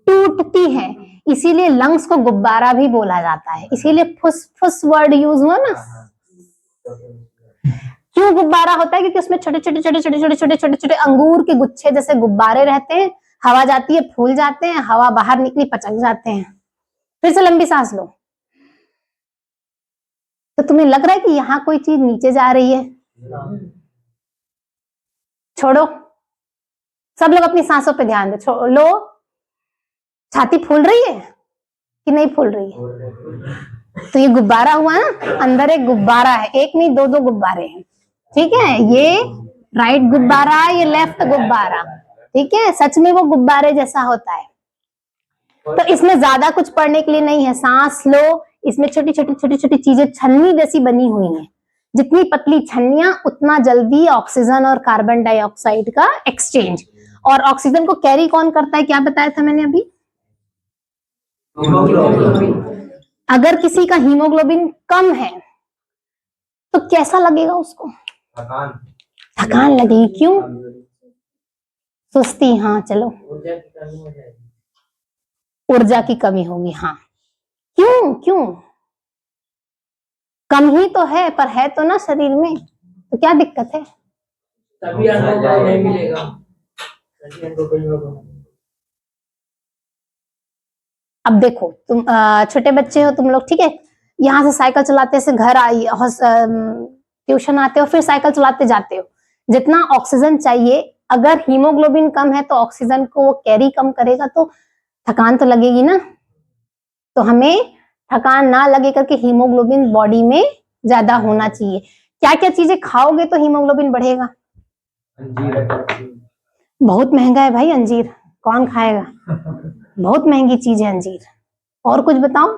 टूटती है, इसीलिए लंग्स को गुब्बारा भी बोला जाता है, इसीलिए फुस फुस वर्ड यूज हुआ ना। क्यों गुब्बारा होता है, क्योंकि उसमें छोटे छोटे छोटे छोटे छोटे छोटे छोटे छोटे अंगूर के गुच्छे जैसे गुब्बारे रहते हैं, हवा जाती है फूल जाते हैं, हवा बाहर निकली पचक जाते हैं। फिर से लंबी सांस लो। तो तुम्हें लग रहा है कि यहाँ कोई चीज नीचे जा रही है, छोड़ो, सब लोग अपनी सांसों पे ध्यान दो, लो। छाती फूल रही है कि नहीं फूल रही है, तो ये गुब्बारा हुआ ना, अंदर एक गुब्बारा है, एक नहीं दो दो गुब्बारे हैं, ठीक है। ये राइट गुब्बारा, ये लेफ्ट गुब्बारा, ठीक है। सच में वो गुब्बारे जैसा होता है। तो इसमें ज्यादा कुछ पढ़ने के लिए नहीं है, सांस लो, इसमें छोटी छोटी छोटी छोटी चीजें छन्नी जैसी बनी हुई हैं, जितनी पतली छन्नियां उतना जल्दी ऑक्सीजन और कार्बन डाइऑक्साइड का एक्सचेंज। और ऑक्सीजन को कैरी कौन करता है, क्या बताया था मैंने अभी, अगर किसी का हीमोग्लोबिन कम है तो कैसा लगेगा उसको, थकान लगेगी, क्यों, सुस्ती, हाँ चलो, ऊर्जा की कमी होगी, हाँ। क्यों क्यों, कम ही तो है पर है तो ना शरीर में, तो क्या दिक्कत है, तभी अनुभव नहीं मिलेगा। अब देखो तुम छोटे बच्चे हो तुम लोग, ठीक है, यहाँ से साइकिल चलाते से घर आई, ट्यूशन आते हो, फिर साइकिल चलाते जाते हो, जितना ऑक्सीजन चाहिए, अगर हीमोग्लोबिन कम है तो ऑक्सीजन को वो कैरी कम करेगा, तो थकान तो लगेगी ना। तो हमें थकान ना लगे करके हीमोग्लोबिन बॉडी में ज्यादा होना चाहिए। क्या क्या चीजें खाओगे तो हीमोग्लोबिन बढ़ेगा? बहुत महंगा है भाई अंजीर, कौन खाएगा? बहुत महंगी चीज है अंजीर। और कुछ बताओ,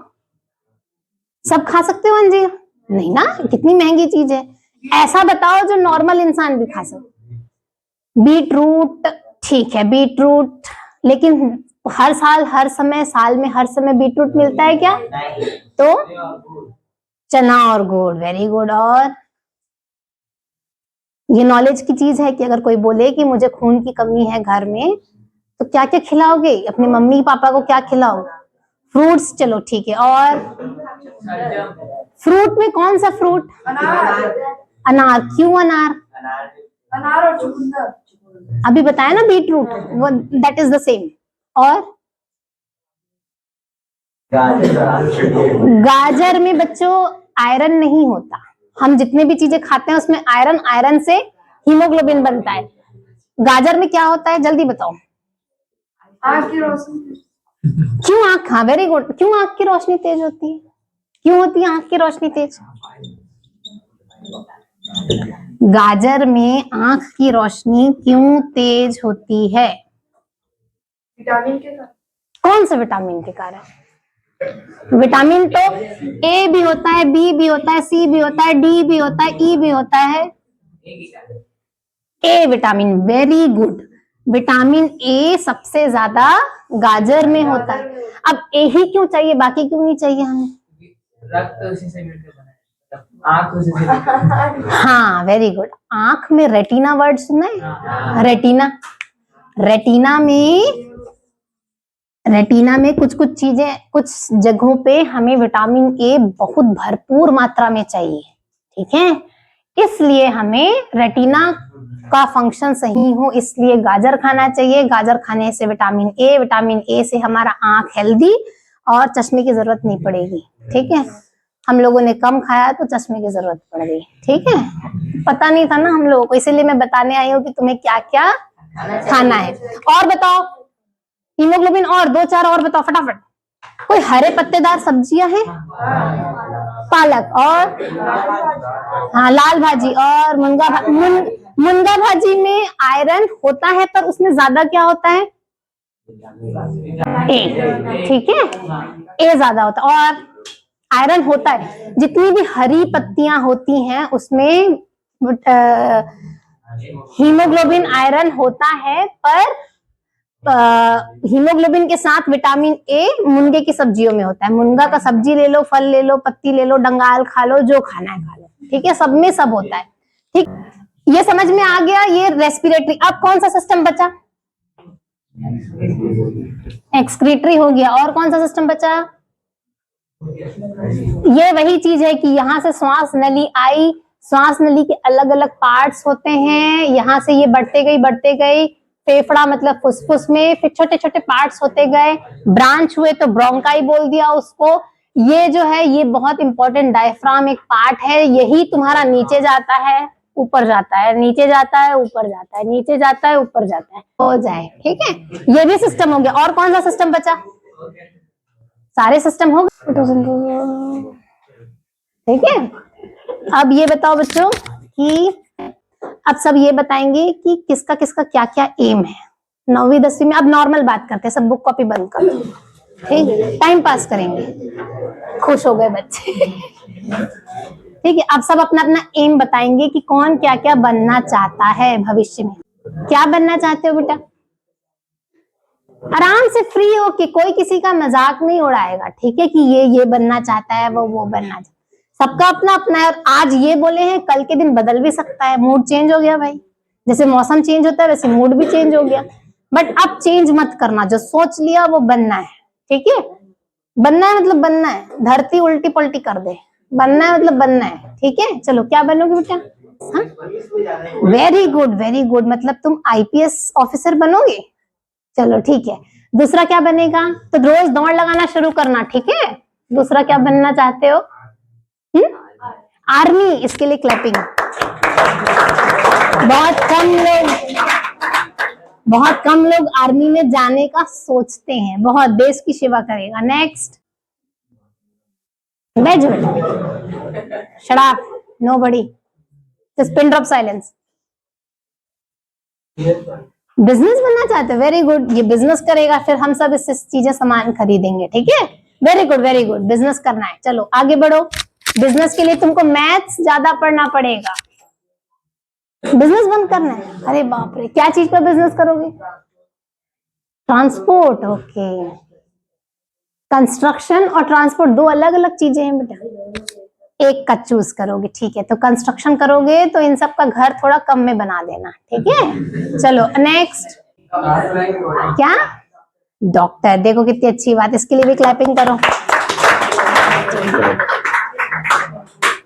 सब खा सकते हो अंजीर? नहीं ना, कितनी महंगी चीज है। ऐसा बताओ जो नॉर्मल इंसान भी खा सकते। बीट रूट, ठीक है बीट रूट, लेकिन हर साल हर समय, साल में हर समय बीट रूट मिलता है क्या? तो चना और गुड़, वेरी गुड। और ये नॉलेज की चीज है कि अगर कोई बोले कि मुझे खून की कमी है घर में, तो क्या क्या खिलाओगे? अपने मम्मी पापा को क्या खिलाओगे? फ्रूट्स, चलो ठीक है। और फ्रूट में कौन सा फ्रूट? अनार। क्यों अनार? अनार और चुकंदर। अभी बताया ना बीट रूट, वो दैट इज द सेम। और गाजर में बच्चों आयरन नहीं होता। हम जितने भी चीजें खाते हैं उसमें आयरन, आयरन से हीमोग्लोबिन बनता है। गाजर में क्या होता है जल्दी बताओ? आँख की रोशनी। क्यों आँख? हाँ वेरी गुड। क्यों आँख की रोशनी तेज होती है? क्यों होती है आँख की रोशनी तेज? गाजर में आँख की रोशनी क्यों तेज होती है? विटामिन के कारण। कौन से विटामिन के कारण? विटामिन तो ए भी होता है, बी भी होता है, सी भी होता है, डी भी होता है, ई भी होता है। A vitamin, very good. Vitamin A सबसे ज्यादा गाजर में होता है। अब ए ही क्यों चाहिए, बाकी क्यों नहीं चाहिए हमें? रक्त उसी से मिलकर बना है, मतलब आँख उसी से मिलकर। हाँ वेरी गुड। आंख में रेटिना वर्ड सुना है? रेटिना, रेटिना में कुछ कुछ चीजें, कुछ जगहों पे हमें विटामिन ए बहुत भरपूर मात्रा में चाहिए, ठीक है। इसलिए हमें रेटिना का फंक्शन सही हो, इसलिए गाजर खाना चाहिए। गाजर खाने से विटामिन ए से हमारा आंख हेल्दी और चश्मे की जरूरत नहीं पड़ेगी, ठीक है। हम लोगों ने कम खाया तो चश्मे की जरूरत पड़ गई, ठीक है। पता नहीं था ना हम लोगों को, इसीलिए मैं बताने आई हूँ कि तुम्हें क्या क्या खाना है। और बताओ हीमोग्लोबिन, और दो चार और बताओ फटाफट। कोई हरे पत्तेदार सब्जियां हैं? पालक, और हाँ लाल भाजी, और मुनगा भाजी में आयरन होता है, पर उसमें ज्यादा क्या होता है? ए, ठीक है, ए ज्यादा होता है। और आयरन होता है, जितनी भी हरी पत्तियां होती हैं उसमें हीमोग्लोबिन आयरन होता है, पर हीमोग्लोबिन के साथ विटामिन ए मुनगे की सब्जियों में होता है। मुनगा का सब्जी ले लो, फल ले लो, पत्ती ले लो, डंगाल खा लो, जो खाना है खा लो, ठीक है, सब में सब होता है, ठीक। ये समझ में आ गया, ये रेस्पिरेटरी। अब कौन सा सिस्टम बचा? एक्सक्रीटरी हो गया। और कौन सा सिस्टम बचा? ये वही चीज है कि यहाँ से श्वास नली आई, श्वास नली के अलग अलग पार्ट्स होते हैं, यहाँ से ये बढ़ते गई, फेफड़ा मतलब फुसफुस में, फिर छोटे छोटे पार्ट्स होते गए, ब्रांच हुए तो ब्रोंकाई बोल दिया उसको। ये जो है ये बहुत इंपॉर्टेंट डायफ्राम एक पार्ट है, यही तुम्हारा नीचे जाता है ऊपर जाता है, नीचे जाता है ऊपर जाता है, नीचे जाता है ऊपर जाता है, हो जाए, ठीक है। ये भी सिस्टम हो गया। और कौन सा सिस्टम बचा? सारे सिस्टम हो गए, ठीक है। अब ये बताओ बच्चों कि अब सब ये बताएंगे कि किसका किसका क्या क्या एम है 9वीं 10वीं में। अब नॉर्मल बात करते हैं, सब बुक कॉपी बंद कर दो, ठीक है, टाइम पास करेंगे। खुश हो गए बच्चे, ठीक है। अब सब अपना अपना एम बताएंगे कि कौन क्या क्या बनना चाहता है भविष्य में। क्या बनना चाहते हो बेटा? आराम से फ्री हो कि कोई किसी का मजाक नहीं उड़ाएगा, ठीक है, कि ये बनना चाहता है, वो बनना चाहता है, सबका अपना अपना है। और आज ये बोले हैं, कल के दिन बदल भी सकता है, मूड चेंज हो गया भाई, जैसे मौसम चेंज होता है वैसे मूड भी चेंज हो गया। बट अब चेंज मत करना, जो सोच लिया वो बनना है, ठीक है। बनना है मतलब बनना है, धरती उल्टी पलटी कर दे, बनना है मतलब बनना है, ठीक है। चलो क्या बनोगे बेटा? हाँ वेरी गुड, वेरी गुड, मतलब तुम आईपीएस ऑफिसर बनोगे, चलो ठीक है। दूसरा क्या बनेगा? तो रोज दौड़ लगाना शुरू करना, ठीक है। दूसरा क्या बनना चाहते हो? आर्मी। इसके लिए क्लैपिंग। बहुत कम लोग आर्मी में जाने का सोचते हैं। बहुत देश की सेवा करेगा। Next, shut up, nobody, just pin drop silence. Business बनना चाहते हो? Very good. ये बिजनेस करेगा, फिर हम सब इससे चीजें सामान खरीदेंगे, ठीक है। Very good, very good. Business करना है, चलो आगे बढ़ो। बिजनेस के लिए तुमको मैथ्स ज्यादा पढ़ना पड़ेगा। बिजनेस बंद करना है? अरे बाप रे, क्या चीज का बिजनेस करोगे? Transport, okay. कंस्ट्रक्शन और ट्रांसपोर्ट दो अलग अलग चीजें हैं बेटा। एक का चूज करोगे, ठीक है। तो कंस्ट्रक्शन करोगे तो इन सब का घर थोड़ा कम में बना देना, ठीक है। चलो नेक्स्ट, क्या? डॉक्टर। देखो कितनी अच्छी बात, इसके लिए भी क्लैपिंग करो।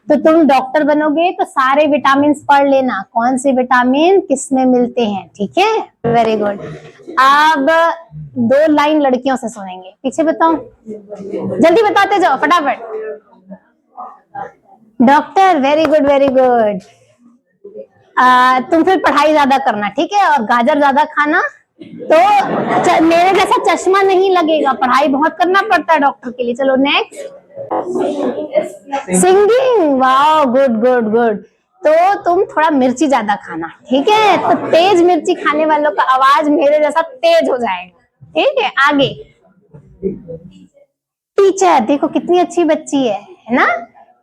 तो तुम डॉक्टर बनोगे तो सारे विटामिन पढ़ लेना, कौन से विटामिन किस में मिलते हैं, ठीक है। Very good. अब 2 लाइन लड़कियों से सुनेंगे, पीछे बताओ, जल्दी बताते जाओ फटाफट। Doctor, very good, very good. तुम फिर पढ़ाई ज्यादा करना, ठीक है, और गाजर ज्यादा खाना, तो मेरे जैसा चश्मा नहीं लगेगा। पढ़ाई बहुत करना पड़ता है डॉक्टर के लिए। चलो next, singing. Wow, good good good. तो तुम थोड़ा मिर्ची ज्यादा खाना, ठीक है। तो तेज मिर्ची खाने वालों का आवाज मेरे जैसा तेज हो जाएगा, ठीक है। आगे, टीचर। देखो कितनी अच्छी बच्ची है ना।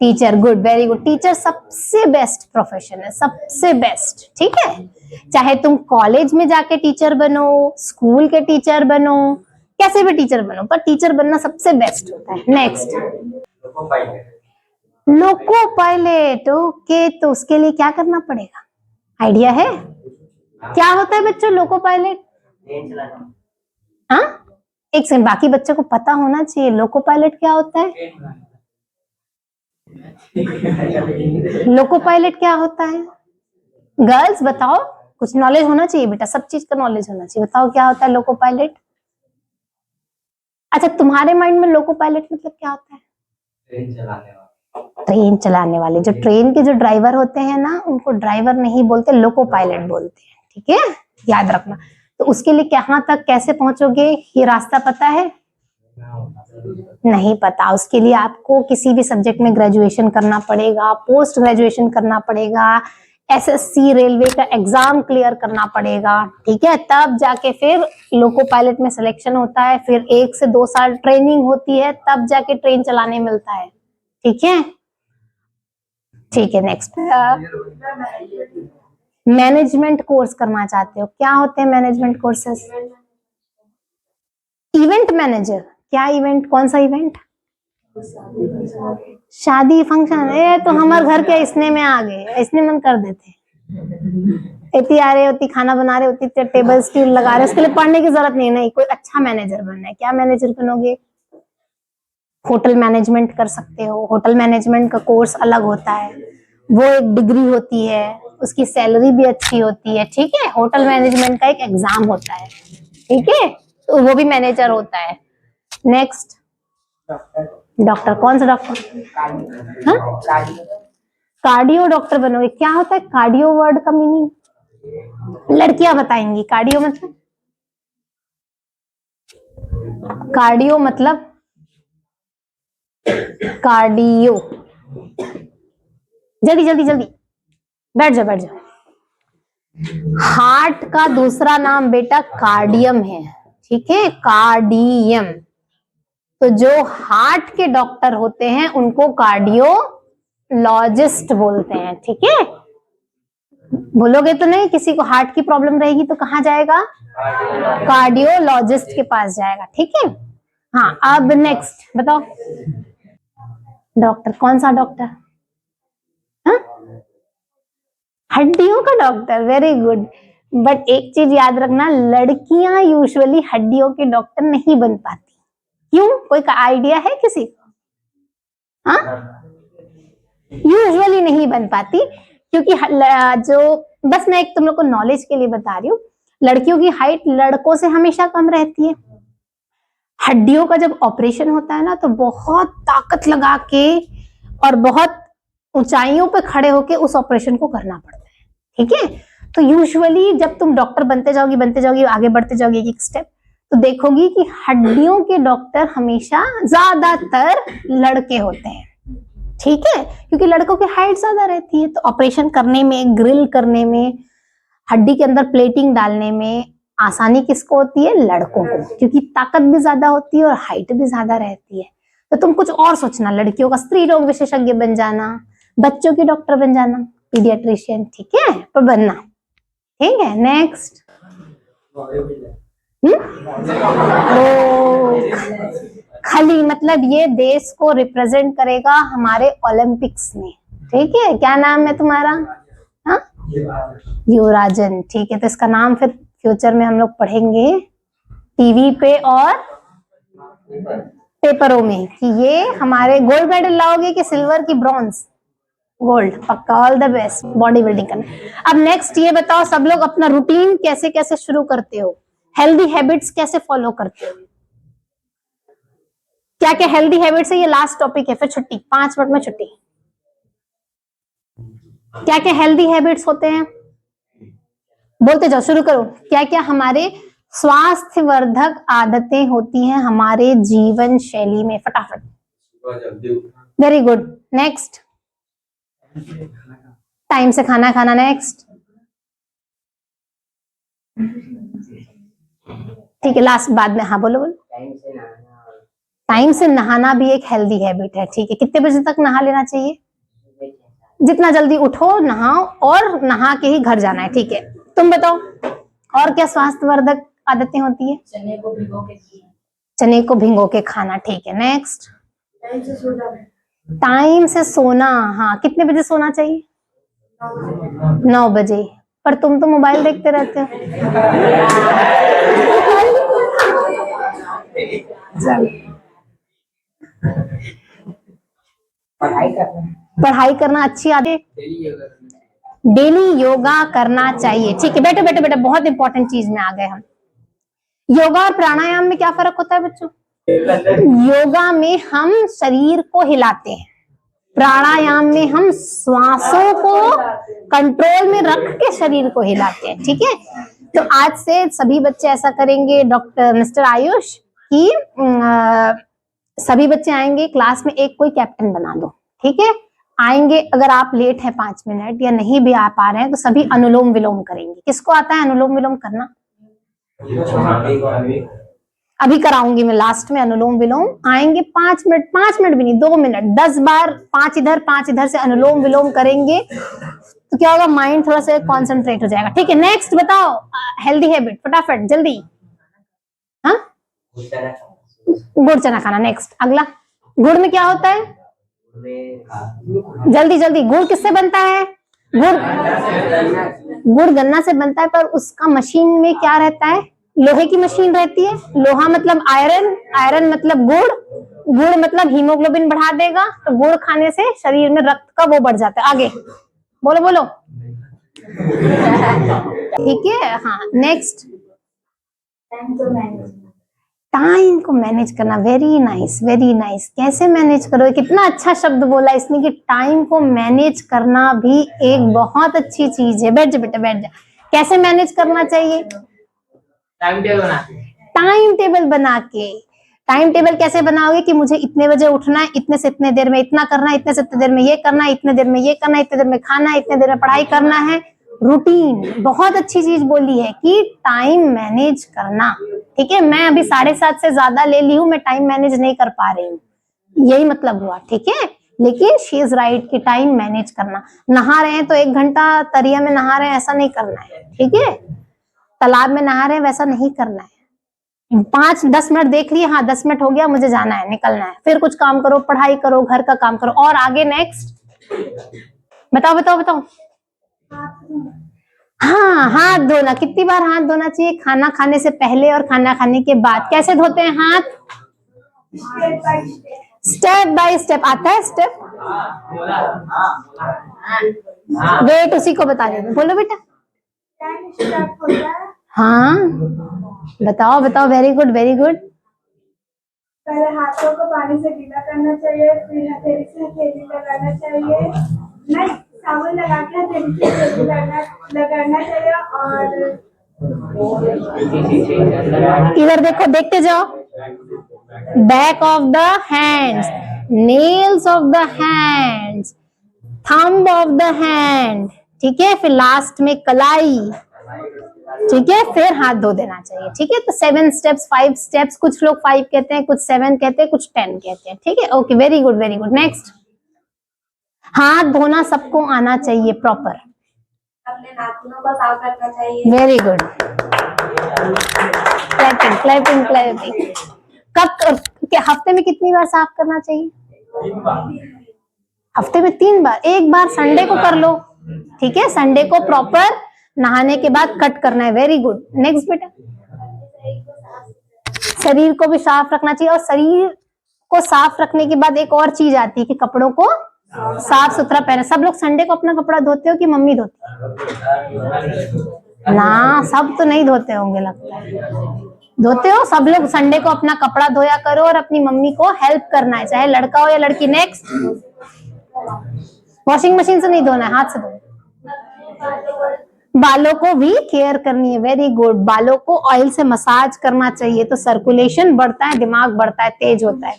Teacher, good, very good. Teacher सबसे बेस्ट प्रोफेशन है, सबसे बेस्ट, ठीक है। चाहे तुम कॉलेज में जाके टीचर बनो, स्कूल के टीचर बनो, कैसे भी टीचर बनो, पर टीचर बनना सबसे बेस्ट होता है। Next, loco pilot, okay. तो उसके लिए क्या करना पड़ेगा, आइडिया है? क्या होता है बच्चों लोको पायलट? हाँ, एक सेकंड, बाकी बच्चों को पता होना चाहिए लोको पायलट क्या होता है। लोको पायलट क्या होता है? गर्ल्स बताओ, कुछ नॉलेज होना चाहिए बेटा, सब चीज का नॉलेज होना चाहिए। बताओ क्या होता है लोको पायलट? अच्छा, तुम्हारे माइंड में लोको पायलट मतलब क्या होता है? ट्रेन चलाने वाले। जो ट्रेन के जो ड्राइवर होते हैं ना, उनको ड्राइवर नहीं बोलते, लोको पायलट बोलते हैं, ठीक है, याद रखना। तो उसके लिए कहाँ तक कैसे पहुंचोगे, ये रास्ता पता है? नहीं पता। उसके लिए आपको किसी भी सब्जेक्ट में ग्रेजुएशन करना पड़ेगा, पोस्ट ग्रेजुएशन करना पड़ेगा, एसएससी रेलवे का एग्जाम क्लियर करना पड़ेगा, ठीक है। तब जाके फिर लोको पायलट में सिलेक्शन होता है, फिर 1 से 2 साल ट्रेनिंग होती है, तब जाके ट्रेन चलाने मिलता है, ठीक है। ठीक है, नेक्स्ट, मैनेजमेंट कोर्स करना चाहते हो? क्या होते हैं मैनेजमेंट कोर्सेस? Event manager. क्या इवेंट, कौन सा इवेंट? शादी फंक्शन। तो हमारे घर के इसने में आ गए, इसने मन कर देते, इतनी आ रहे होती, खाना बना रहे होती, टेबल स्टूल लगा रहे, उसके लिए पढ़ने की जरूरत नहीं। कोई अच्छा मैनेजर बनना है, क्या मैनेजर बनोगे? होटल मैनेजमेंट कर सकते हो। होटल मैनेजमेंट का कोर्स अलग होता है, वो एक डिग्री होती है, उसकी सैलरी भी अच्छी होती है, ठीक है। होटल मैनेजमेंट का एक एग्जाम होता है, ठीक है, तो वो भी मैनेजर होता है। Next, doctor. कौन सा डॉक्टर? कार्डियो डॉक्टर बनोगे। क्या होता है कार्डियो वर्ड का मीनिंग? लड़कियां बताएंगी। कार्डियो मतलब, कार्डियो मतलब, कार्डियो, जल्दी जल्दी जल्दी, बैठ जाओ बैठ जाओ। हार्ट का दूसरा नाम बेटा कार्डियम है, ठीक है, कार्डियम। तो जो हार्ट के डॉक्टर होते हैं उनको कार्डियोलॉजिस्ट बोलते हैं, ठीक है। बोलोगे तो नहीं, किसी को हार्ट की प्रॉब्लम रहेगी तो कहाँ जाएगा? कार्डियोलॉजिस्ट के पास जाएगा, ठीक है। हाँ, अब नेक्स्ट बताओ, डॉक्टर। कौन सा डॉक्टर? हाँ, हड्डियों का डॉक्टर, वेरी गुड। बट एक चीज याद रखना, लड़कियां यूजुअली हड्डियों के डॉक्टर नहीं बन पाती। क्यों, कोई का आइडिया है किसी को? हाँ, यूजुअली नहीं बन पाती क्योंकि जो, बस मैं एक तुम लोग को नॉलेज के लिए बता रही हूँ, लड़कियों की हाइट लड़कों से हमेशा कम रहती है, हड्डियों का जब ऑपरेशन होता है ना तो बहुत ताकत लगा के और बहुत ऊंचाइयों पे खड़े होके उस ऑपरेशन को करना पड़ता है, ठीक है। तो यूजुअली जब तुम डॉक्टर बनते जाओगी आगे बढ़ते जाओगी एक एक स्टेप, तो देखोगी कि हड्डियों के डॉक्टर हमेशा ज्यादातर लड़के होते हैं, ठीक है, क्योंकि लड़कों की हाइट ज्यादा रहती है। तो ऑपरेशन करने में, ग्रिल करने में, हड्डी के अंदर प्लेटिंग डालने में आसानी किसको होती है? लड़कों को, क्योंकि ताकत भी ज्यादा होती है और हाइट भी ज्यादा रहती है। तो तुम कुछ और सोचना, लड़कियों का स्त्री रोग विशेषज्ञ बन जाना, बच्चों की डॉक्टर बन जाना, पीडियाट्रिशियन, ठीक है, पर बनना, ठीक है। नेक्स्ट, खली मतलब ये देश को रिप्रेजेंट करेगा हमारे ओलंपिक्स में, ठीक है। क्या नाम है तुम्हारा? हाँ, युवराजन, ठीक है। तो इसका नाम फिर फ्यूचर में हम लोग पढ़ेंगे टीवी पे और पेपरों में कि ये हमारे गोल्ड मेडल लाओगे कि सिल्वर की ब्रॉन्ज? गोल्ड, पक्का। All the best, body building करना। अब नेक्स्ट ये बताओ, सब लोग अपना रूटीन कैसे कैसे शुरू करते हो, हेल्दी हैबिट्स कैसे फॉलो करते हो, क्या क्या हेल्दी हैबिट्स है? ये लास्ट टॉपिक है, फिर छुट्टी, 5 मिनट में छुट्टी। क्या क्या हेल्दी हैबिट्स होते हैं? बोलते जाओ, शुरू करो। क्या क्या हमारे स्वास्थ्यवर्धक आदतें होती हैं हमारे जीवन शैली में? फटाफट। Very good. नेक्स्ट, टाइम से खाना खाना। नेक्स्ट, ठीक है, लास्ट बाद में। हाँ बोलो बोलो। टाइम से नहाना भी एक हेल्दी हैबिट है, ठीक है। कितने बजे तक नहा लेना चाहिए? जितना जल्दी उठो नहाओ, और नहा के ही घर जाना है, ठीक है। तुम बताओ, और क्या स्वास्थ्यवर्धक आदतें होती है? चने को भिगो के खाना, ठीक है। नेक्स्ट, टाइम से सोना। हाँ, कितने बजे सोना चाहिए? 9 बजे। पर तुम तो मोबाइल देखते रहते हो। पढ़ाई करना अच्छी आदत, डेली योगा करना चाहिए, ठीक है। बैठो बैठो बैठो, बहुत इंपॉर्टेंट चीज में आ गए हम। योगा और प्राणायाम में क्या फर्क होता है बच्चों? योगा में हम शरीर को हिलाते हैं, प्राणायाम में हम श्वासों को कंट्रोल में रख के शरीर को हिलाते हैं, ठीक है। तो आज से सभी बच्चे ऐसा करेंगे, डॉक्टर मिस्टर आयुष, कि सभी बच्चे आएंगे क्लास में, एक कोई कैप्टन बना दो, ठीक है। आएंगे, अगर आप लेट है 5 मिनट या नहीं भी आ पा रहे हैं तो सभी अनुलोम विलोम करेंगे। किसको आता है अनुलोम विलोम करना? अभी कराऊंगी मैं लास्ट में अनुलोम विलोम। आएंगे 5 मिनट, 5 मिनट भी नहीं, 2 मिनट, 10 बार 5 इधर 5 इधर से अनुलोम विलोम करेंगे तो क्या होगा? माइंड थोड़ा सा कॉन्सेंट्रेट हो जाएगा, ठीक है। नेक्स्ट बताओ, हेल्दी हैबिट, फटाफट जल्दी। हाँ, गुड़ चना खाना। नेक्स्ट, अगला, गुड़ में क्या होता है? जल्दी जल्दी, गुड़ किससे बनता है? गुड़ गन्ना से बनता है, पर उसका मशीन में क्या रहता है? लोहे की मशीन रहती है। लोहा मतलब आयरन, आयरन मतलब गुड़, गुड़ मतलब हीमोग्लोबिन बढ़ा देगा, तो गुड़ खाने से शरीर में रक्त का वो बढ़ जाता है। आगे बोलो बोलो, ठीक है। हाँ, नेक्स्ट, टाइम को मैनेज करना। Very nice, very nice. कैसे मैनेज करो? कितना अच्छा शब्द बोला इसने कि टाइम को मैनेज करना भी एक बहुत अच्छी चीज है। बैठ जा बेटा, बैठ जा। कैसे मैनेज करना चाहिए? टाइम टेबल बना के। टाइम टेबल बना के। टाइम टेबल कैसे बनाओगे कि मुझे इतने बजे उठना है, इतने से इतने देर में इतना करना है, इतने से इतने देर में ये करना है, इतने देर में ये करना है, इतने देर में खाना है, इतने देर में पढ़ाई करना है। रूटीन बहुत अच्छी चीज बोली है कि टाइम मैनेज करना, ठीक है। मैं अभी 7:30 से ज्यादा ले ली हूँ, मैं टाइम मैनेज नहीं कर पा रही हूँ, यही मतलब हुआ, ठीक है। लेकिन शी इज राइट कि टाइम मैनेज करना। नहा रहे हैं तो 1 घंटा तरिया में नहा रहे हैं ऐसा नहीं करना है, ठीक है। तालाब में नहा रहे हैं वैसा नहीं करना है। 5-10 मिनट देख लिए, हाँ 10 मिनट हो गया, मुझे जाना है, निकलना है। फिर कुछ काम करो, पढ़ाई करो, घर का काम करो, और आगे नेक्स्ट बताओ बताओ बताओ। हाँ, हाथ धोना। कितनी बार हाथ धोना चाहिए? खाना खाने से पहले और खाना खाने के बाद। कैसे धोते हैं हाथ? Step by step. आता है स्टेप? वेट, उसी को बता देना। बोलो बेटा। हाँ बताओ बताओ, वेरी गुड वेरी गुड। पहले हाथों को पानी से गीला करना चाहिए, फिर हथेली से हथेली लगाना चाहिए, नहीं साबुन लगा के हथेली से हथेली लगाना चाहिए। और इधर देखो, देखते जाओ। Back of the hands, nails of the hands, thumb of the hand, ठीक है। फिर लास्ट में कलाई, ठीक है। फिर हाथ धो देना चाहिए, ठीक है। तो 7 स्टेप्स, 5 स्टेप्स, कुछ लोग 5 कहते हैं, कुछ 7 कहते हैं, कुछ 10 कहते हैं, ठीक है। Okay, very good, very good. Next, हाथ धोना सबको आना चाहिए प्रॉपर। अपने नाखूनों को साफ करना चाहिए। Very good, clapping clapping clapping. हफ्ते में कितनी बार साफ करना चाहिए? 3 बार। हफ्ते में 3 बार। एक बार संडे को कर लो, ठीक है। संडे को प्रॉपर नहाने के बाद कट करना है। Very good. नेक्स्ट बेटा, शरीर को भी साफ रखना चाहिए। और शरीर को साफ रखने के बाद एक और चीज आती है कि कपड़ों को साफ सुथरा पहने। सब लोग संडे को अपना कपड़ा धोते हो कि मम्मी धोती है? ना, सब तो नहीं धोते होंगे, लगता है धोते हो। सब लोग संडे को अपना कपड़ा धोया करो और अपनी मम्मी को हेल्प करना है, चाहे लड़का हो या लड़की। नेक्स्ट, वॉशिंग मशीन से नहीं धोना है, हाथ से धोना। बालों को भी केयर करनी है। Very good. बालों को ऑयल से मसाज करना चाहिए, तो सर्कुलेशन बढ़ता है, दिमाग बढ़ता है, तेज होता है।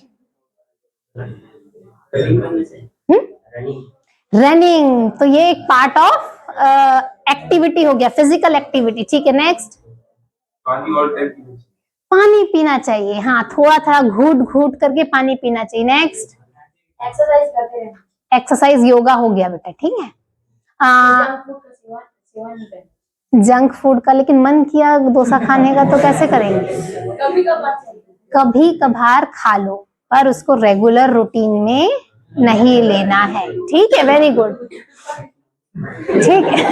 रनिंग, तो ये एक पार्ट ऑफ एक्टिविटी हो गया, फिजिकल एक्टिविटी, ठीक है। नेक्स्ट, पानी पीना चाहिए। हाँ, थोड़ा थोड़ा घूट घूट करके पानी पीना चाहिए। नेक्स्ट, एक्सरसाइज करते हैं। एक्सरसाइज, योगा हो गया बेटा, ठीक है। जंक फूड का लेकिन मन किया डोसा खाने का तो कैसे करेंगे? कभी कभार खा लो, पर उसको रेगुलर रूटीन में नहीं लेना है, ठीक है। वेरी गुड, ठीक है।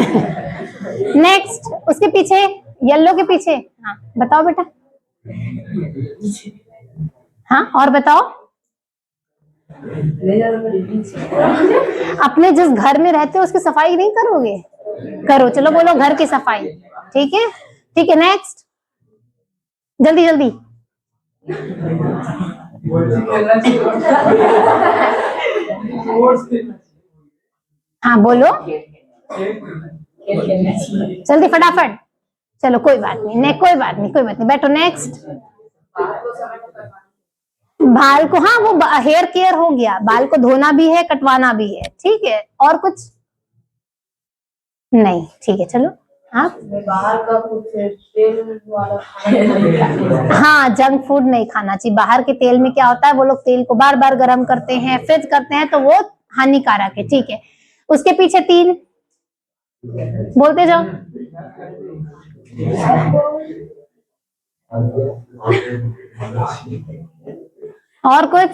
नेक्स्ट, उसके पीछे, येलो के पीछे, हाँ बताओ बेटा। हाँ, और बताओ। अपने जिस घर में रहते हो उसकी सफाई नहीं करोगे? करो, चलो बोलो घर की सफाई, ठीक है, ठीक है। नेक्स्ट, जल्दी जल्दी। हाँ बोलो जल्दी, फटाफट। चलो कोई बात नहीं, कोई बात नहीं, कोई बात नहीं, बैठो। नेक्स्ट, बाल को, हाँ वो हेयर केयर हो गया। बाल को धोना भी है, कटवाना भी है, ठीक है। और कुछ नहीं, ठीक है। चलो आप, बाहर का कुछ तेल वाला हाँ जंक फूड नहीं खाना चाहिए। बाहर के तेल में क्या होता है, वो लोग तेल को बार बार गर्म करते हैं, फ्रिज करते हैं, तो वो हानिकारक है, ठीक है। उसके पीछे 3 बोलते जाओ। और कुछ?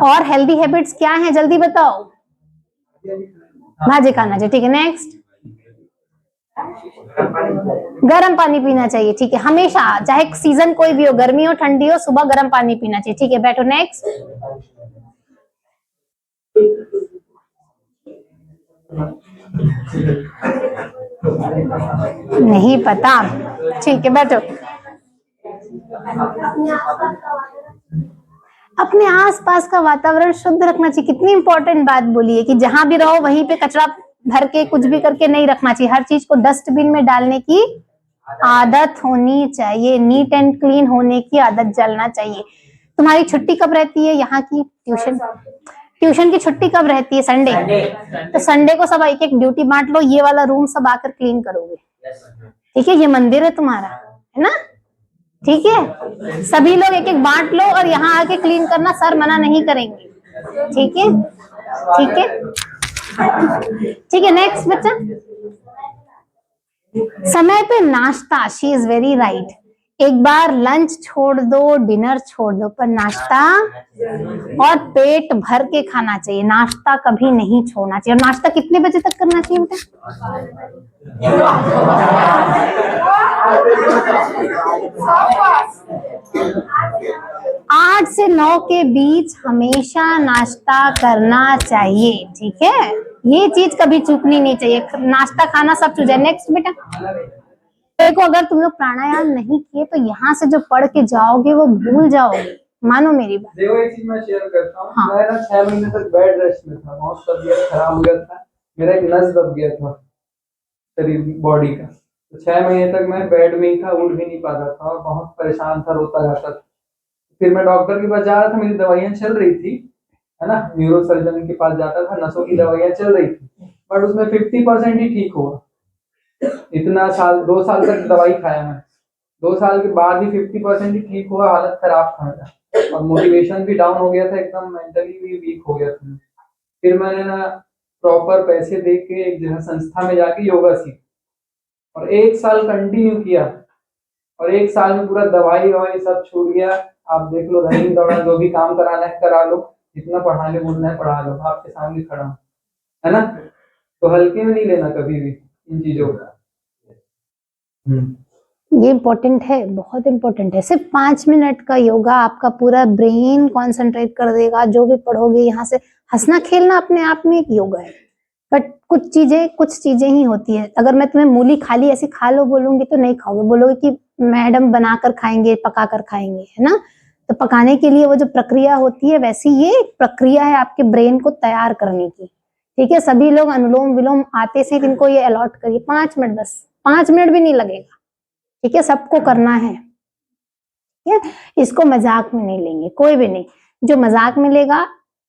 और हेल्दी हैबिट्स क्या हैं, जल्दी बताओ। भाजी खाना चाहिए, ठीक है। नेक्स्ट, गर्म पानी पीना चाहिए, ठीक है। हमेशा, चाहे सीजन कोई भी हो, गर्मी हो ठंडी हो, सुबह गर्म पानी पीना चाहिए, ठीक है। बैठो। नेक्स्ट, नहीं पता, ठीक है, बैठो। अपने आसपास का वातावरण शुद्ध रखना चाहिए। कितनी इंपॉर्टेंट बात बोली है कि जहां भी रहो वहीं पे कचरा भर के कुछ भी करके नहीं रखना चाहिए। हर चीज को डस्टबिन में डालने की आदत होनी चाहिए। नीट एंड क्लीन होने की आदत जलना चाहिए। तुम्हारी छुट्टी कब रहती है यहाँ की? ट्यूशन की छुट्टी कब रहती है? संडे। तो संडे को सब एक एक ड्यूटी बांट लो, ये वाला रूम सब आकर क्लीन करोगे, ठीक है। ये मंदिर है तुम्हारा, है ना, ठीक है। सभी लोग एक एक बांट लो और यहाँ आके क्लीन करना, सर मना नहीं करेंगे, ठीक है, ठीक है, ठीक है। नेक्स्ट बच्चा, समय पे नाश्ता। She is very right. एक बार लंच छोड़ दो, डिनर छोड़ दो, पर नाश्ता और पेट भर के खाना चाहिए। नाश्ता कभी नहीं छोड़ना चाहिए। और नाश्ता कितने बजे तक करना चाहिए बेटा? 8 से 9 के बीच हमेशा नाश्ता करना चाहिए, ठीक है। ये चीज कभी चूकनी नहीं चाहिए, नाश्ता खाना सब चीज है। नेक्स्ट बेटा, देखो अगर तुम लोग प्राणायाम नहीं किए तो यहाँ से जो पढ़ के जाओगे वो भूल जाओगे, मानो मेरी बात। देखो एक चीज मैं शेयर करता हूँ। हाँ। मैं ना 6 महीने तक बेड रेस्ट में था, बहुत तबीयत खराब हो गया था, मेरा एक नस दब गया था शरीर बॉडी का। तो 6 महीने तक मैं बेड में ही था, उठ भी नहीं पाता था और बहुत परेशान था, रोता रहता था। फिर मैं डॉक्टर के पास जा रहा था, मेरी दवाइयाँ चल रही थी, है ना, न्यूरो सर्जन के पास जाता था, नसों की दवाइयाँ चल रही थी, बट उसमें 50% ही ठीक हुआ। इतना साल 2 साल तक दवाई खाया मैं, 2 साल के बाद ही 50% ही ठीक हुआ। हालत खराब था मेरा और मोटिवेशन भी डाउन हो गया था, एकदम मेंटली भी वीक हो गया था। फिर मैंने ना प्रॉपर पैसे दे के एक जगह संस्था में जाके योगा सीखा और 1 साल कंटिन्यू किया और 1 साल में पूरा दवाई ववाई सब छूट गया। आप देख लो, रनिंग दौड़ना, जो भी काम कराना है करा लो, जितना पढ़ाने बोलना है पढ़ा लो, आपके सामने खड़ा हूं, है ना। तो हल्के में नहीं लेना कभी भी इन चीजों का। ये इम्पोर्टेंट है, बहुत इम्पोर्टेंट है। सिर्फ 5 मिनट का योगा आपका पूरा ब्रेन कॉन्सेंट्रेट कर देगा। जो भी पढ़ोगे, यहाँ से हंसना खेलना अपने आप में एक योगा है, बट कुछ चीजें ही होती है। अगर मैं तुम्हें मूली खाली ऐसे खा लो बोलूंगी तो नहीं खाओगे, बोलोगे कि मैडम बनाकर खाएंगे, पका कर खाएंगे, है ना। तो पकाने के लिए वो जो प्रक्रिया होती है, वैसी ये एक प्रक्रिया है आपके ब्रेन को तैयार करने की। ठीक है, सभी लोग अनुलोम विलोम आते से इनको ये अलॉट करिए 5 मिनट, बस 5 मिनट भी नहीं लगेगा। ठीक है, सबको करना है। ठीक है, इसको मजाक में नहीं लेंगे, कोई भी नहीं। जो मजाक में लेगा,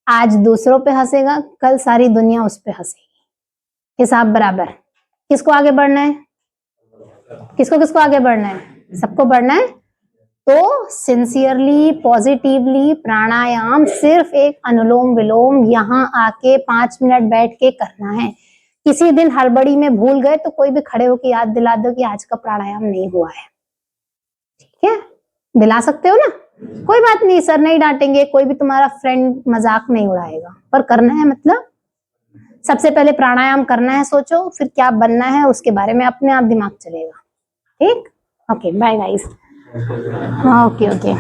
आज दूसरों पे हंसेगा, कल सारी दुनिया उस पे हंसेगी। हिसाब बराबर। किसको आगे बढ़ना है, किसको आगे बढ़ना है, सबको बढ़ना है। तो सिंसियरली पॉजिटिवली प्राणायाम सिर्फ एक अनुलोम विलोम यहाँ आके 5 मिनट बैठ के करना है। किसी दिन हड़बड़ी में भूल गए तो कोई भी खड़े होकर याद दिला दो कि आज का प्राणायाम नहीं हुआ है। ठीक है, दिला सकते हो ना, कोई बात नहीं, सर नहीं डांटेंगे, कोई भी तुम्हारा फ्रेंड मजाक नहीं उड़ाएगा, पर करना है। मतलब सबसे पहले प्राणायाम करना है, सोचो, फिर क्या बनना है उसके बारे में अपने आप दिमाग चलेगा। ठीक, okay, bye guys. Okay okay.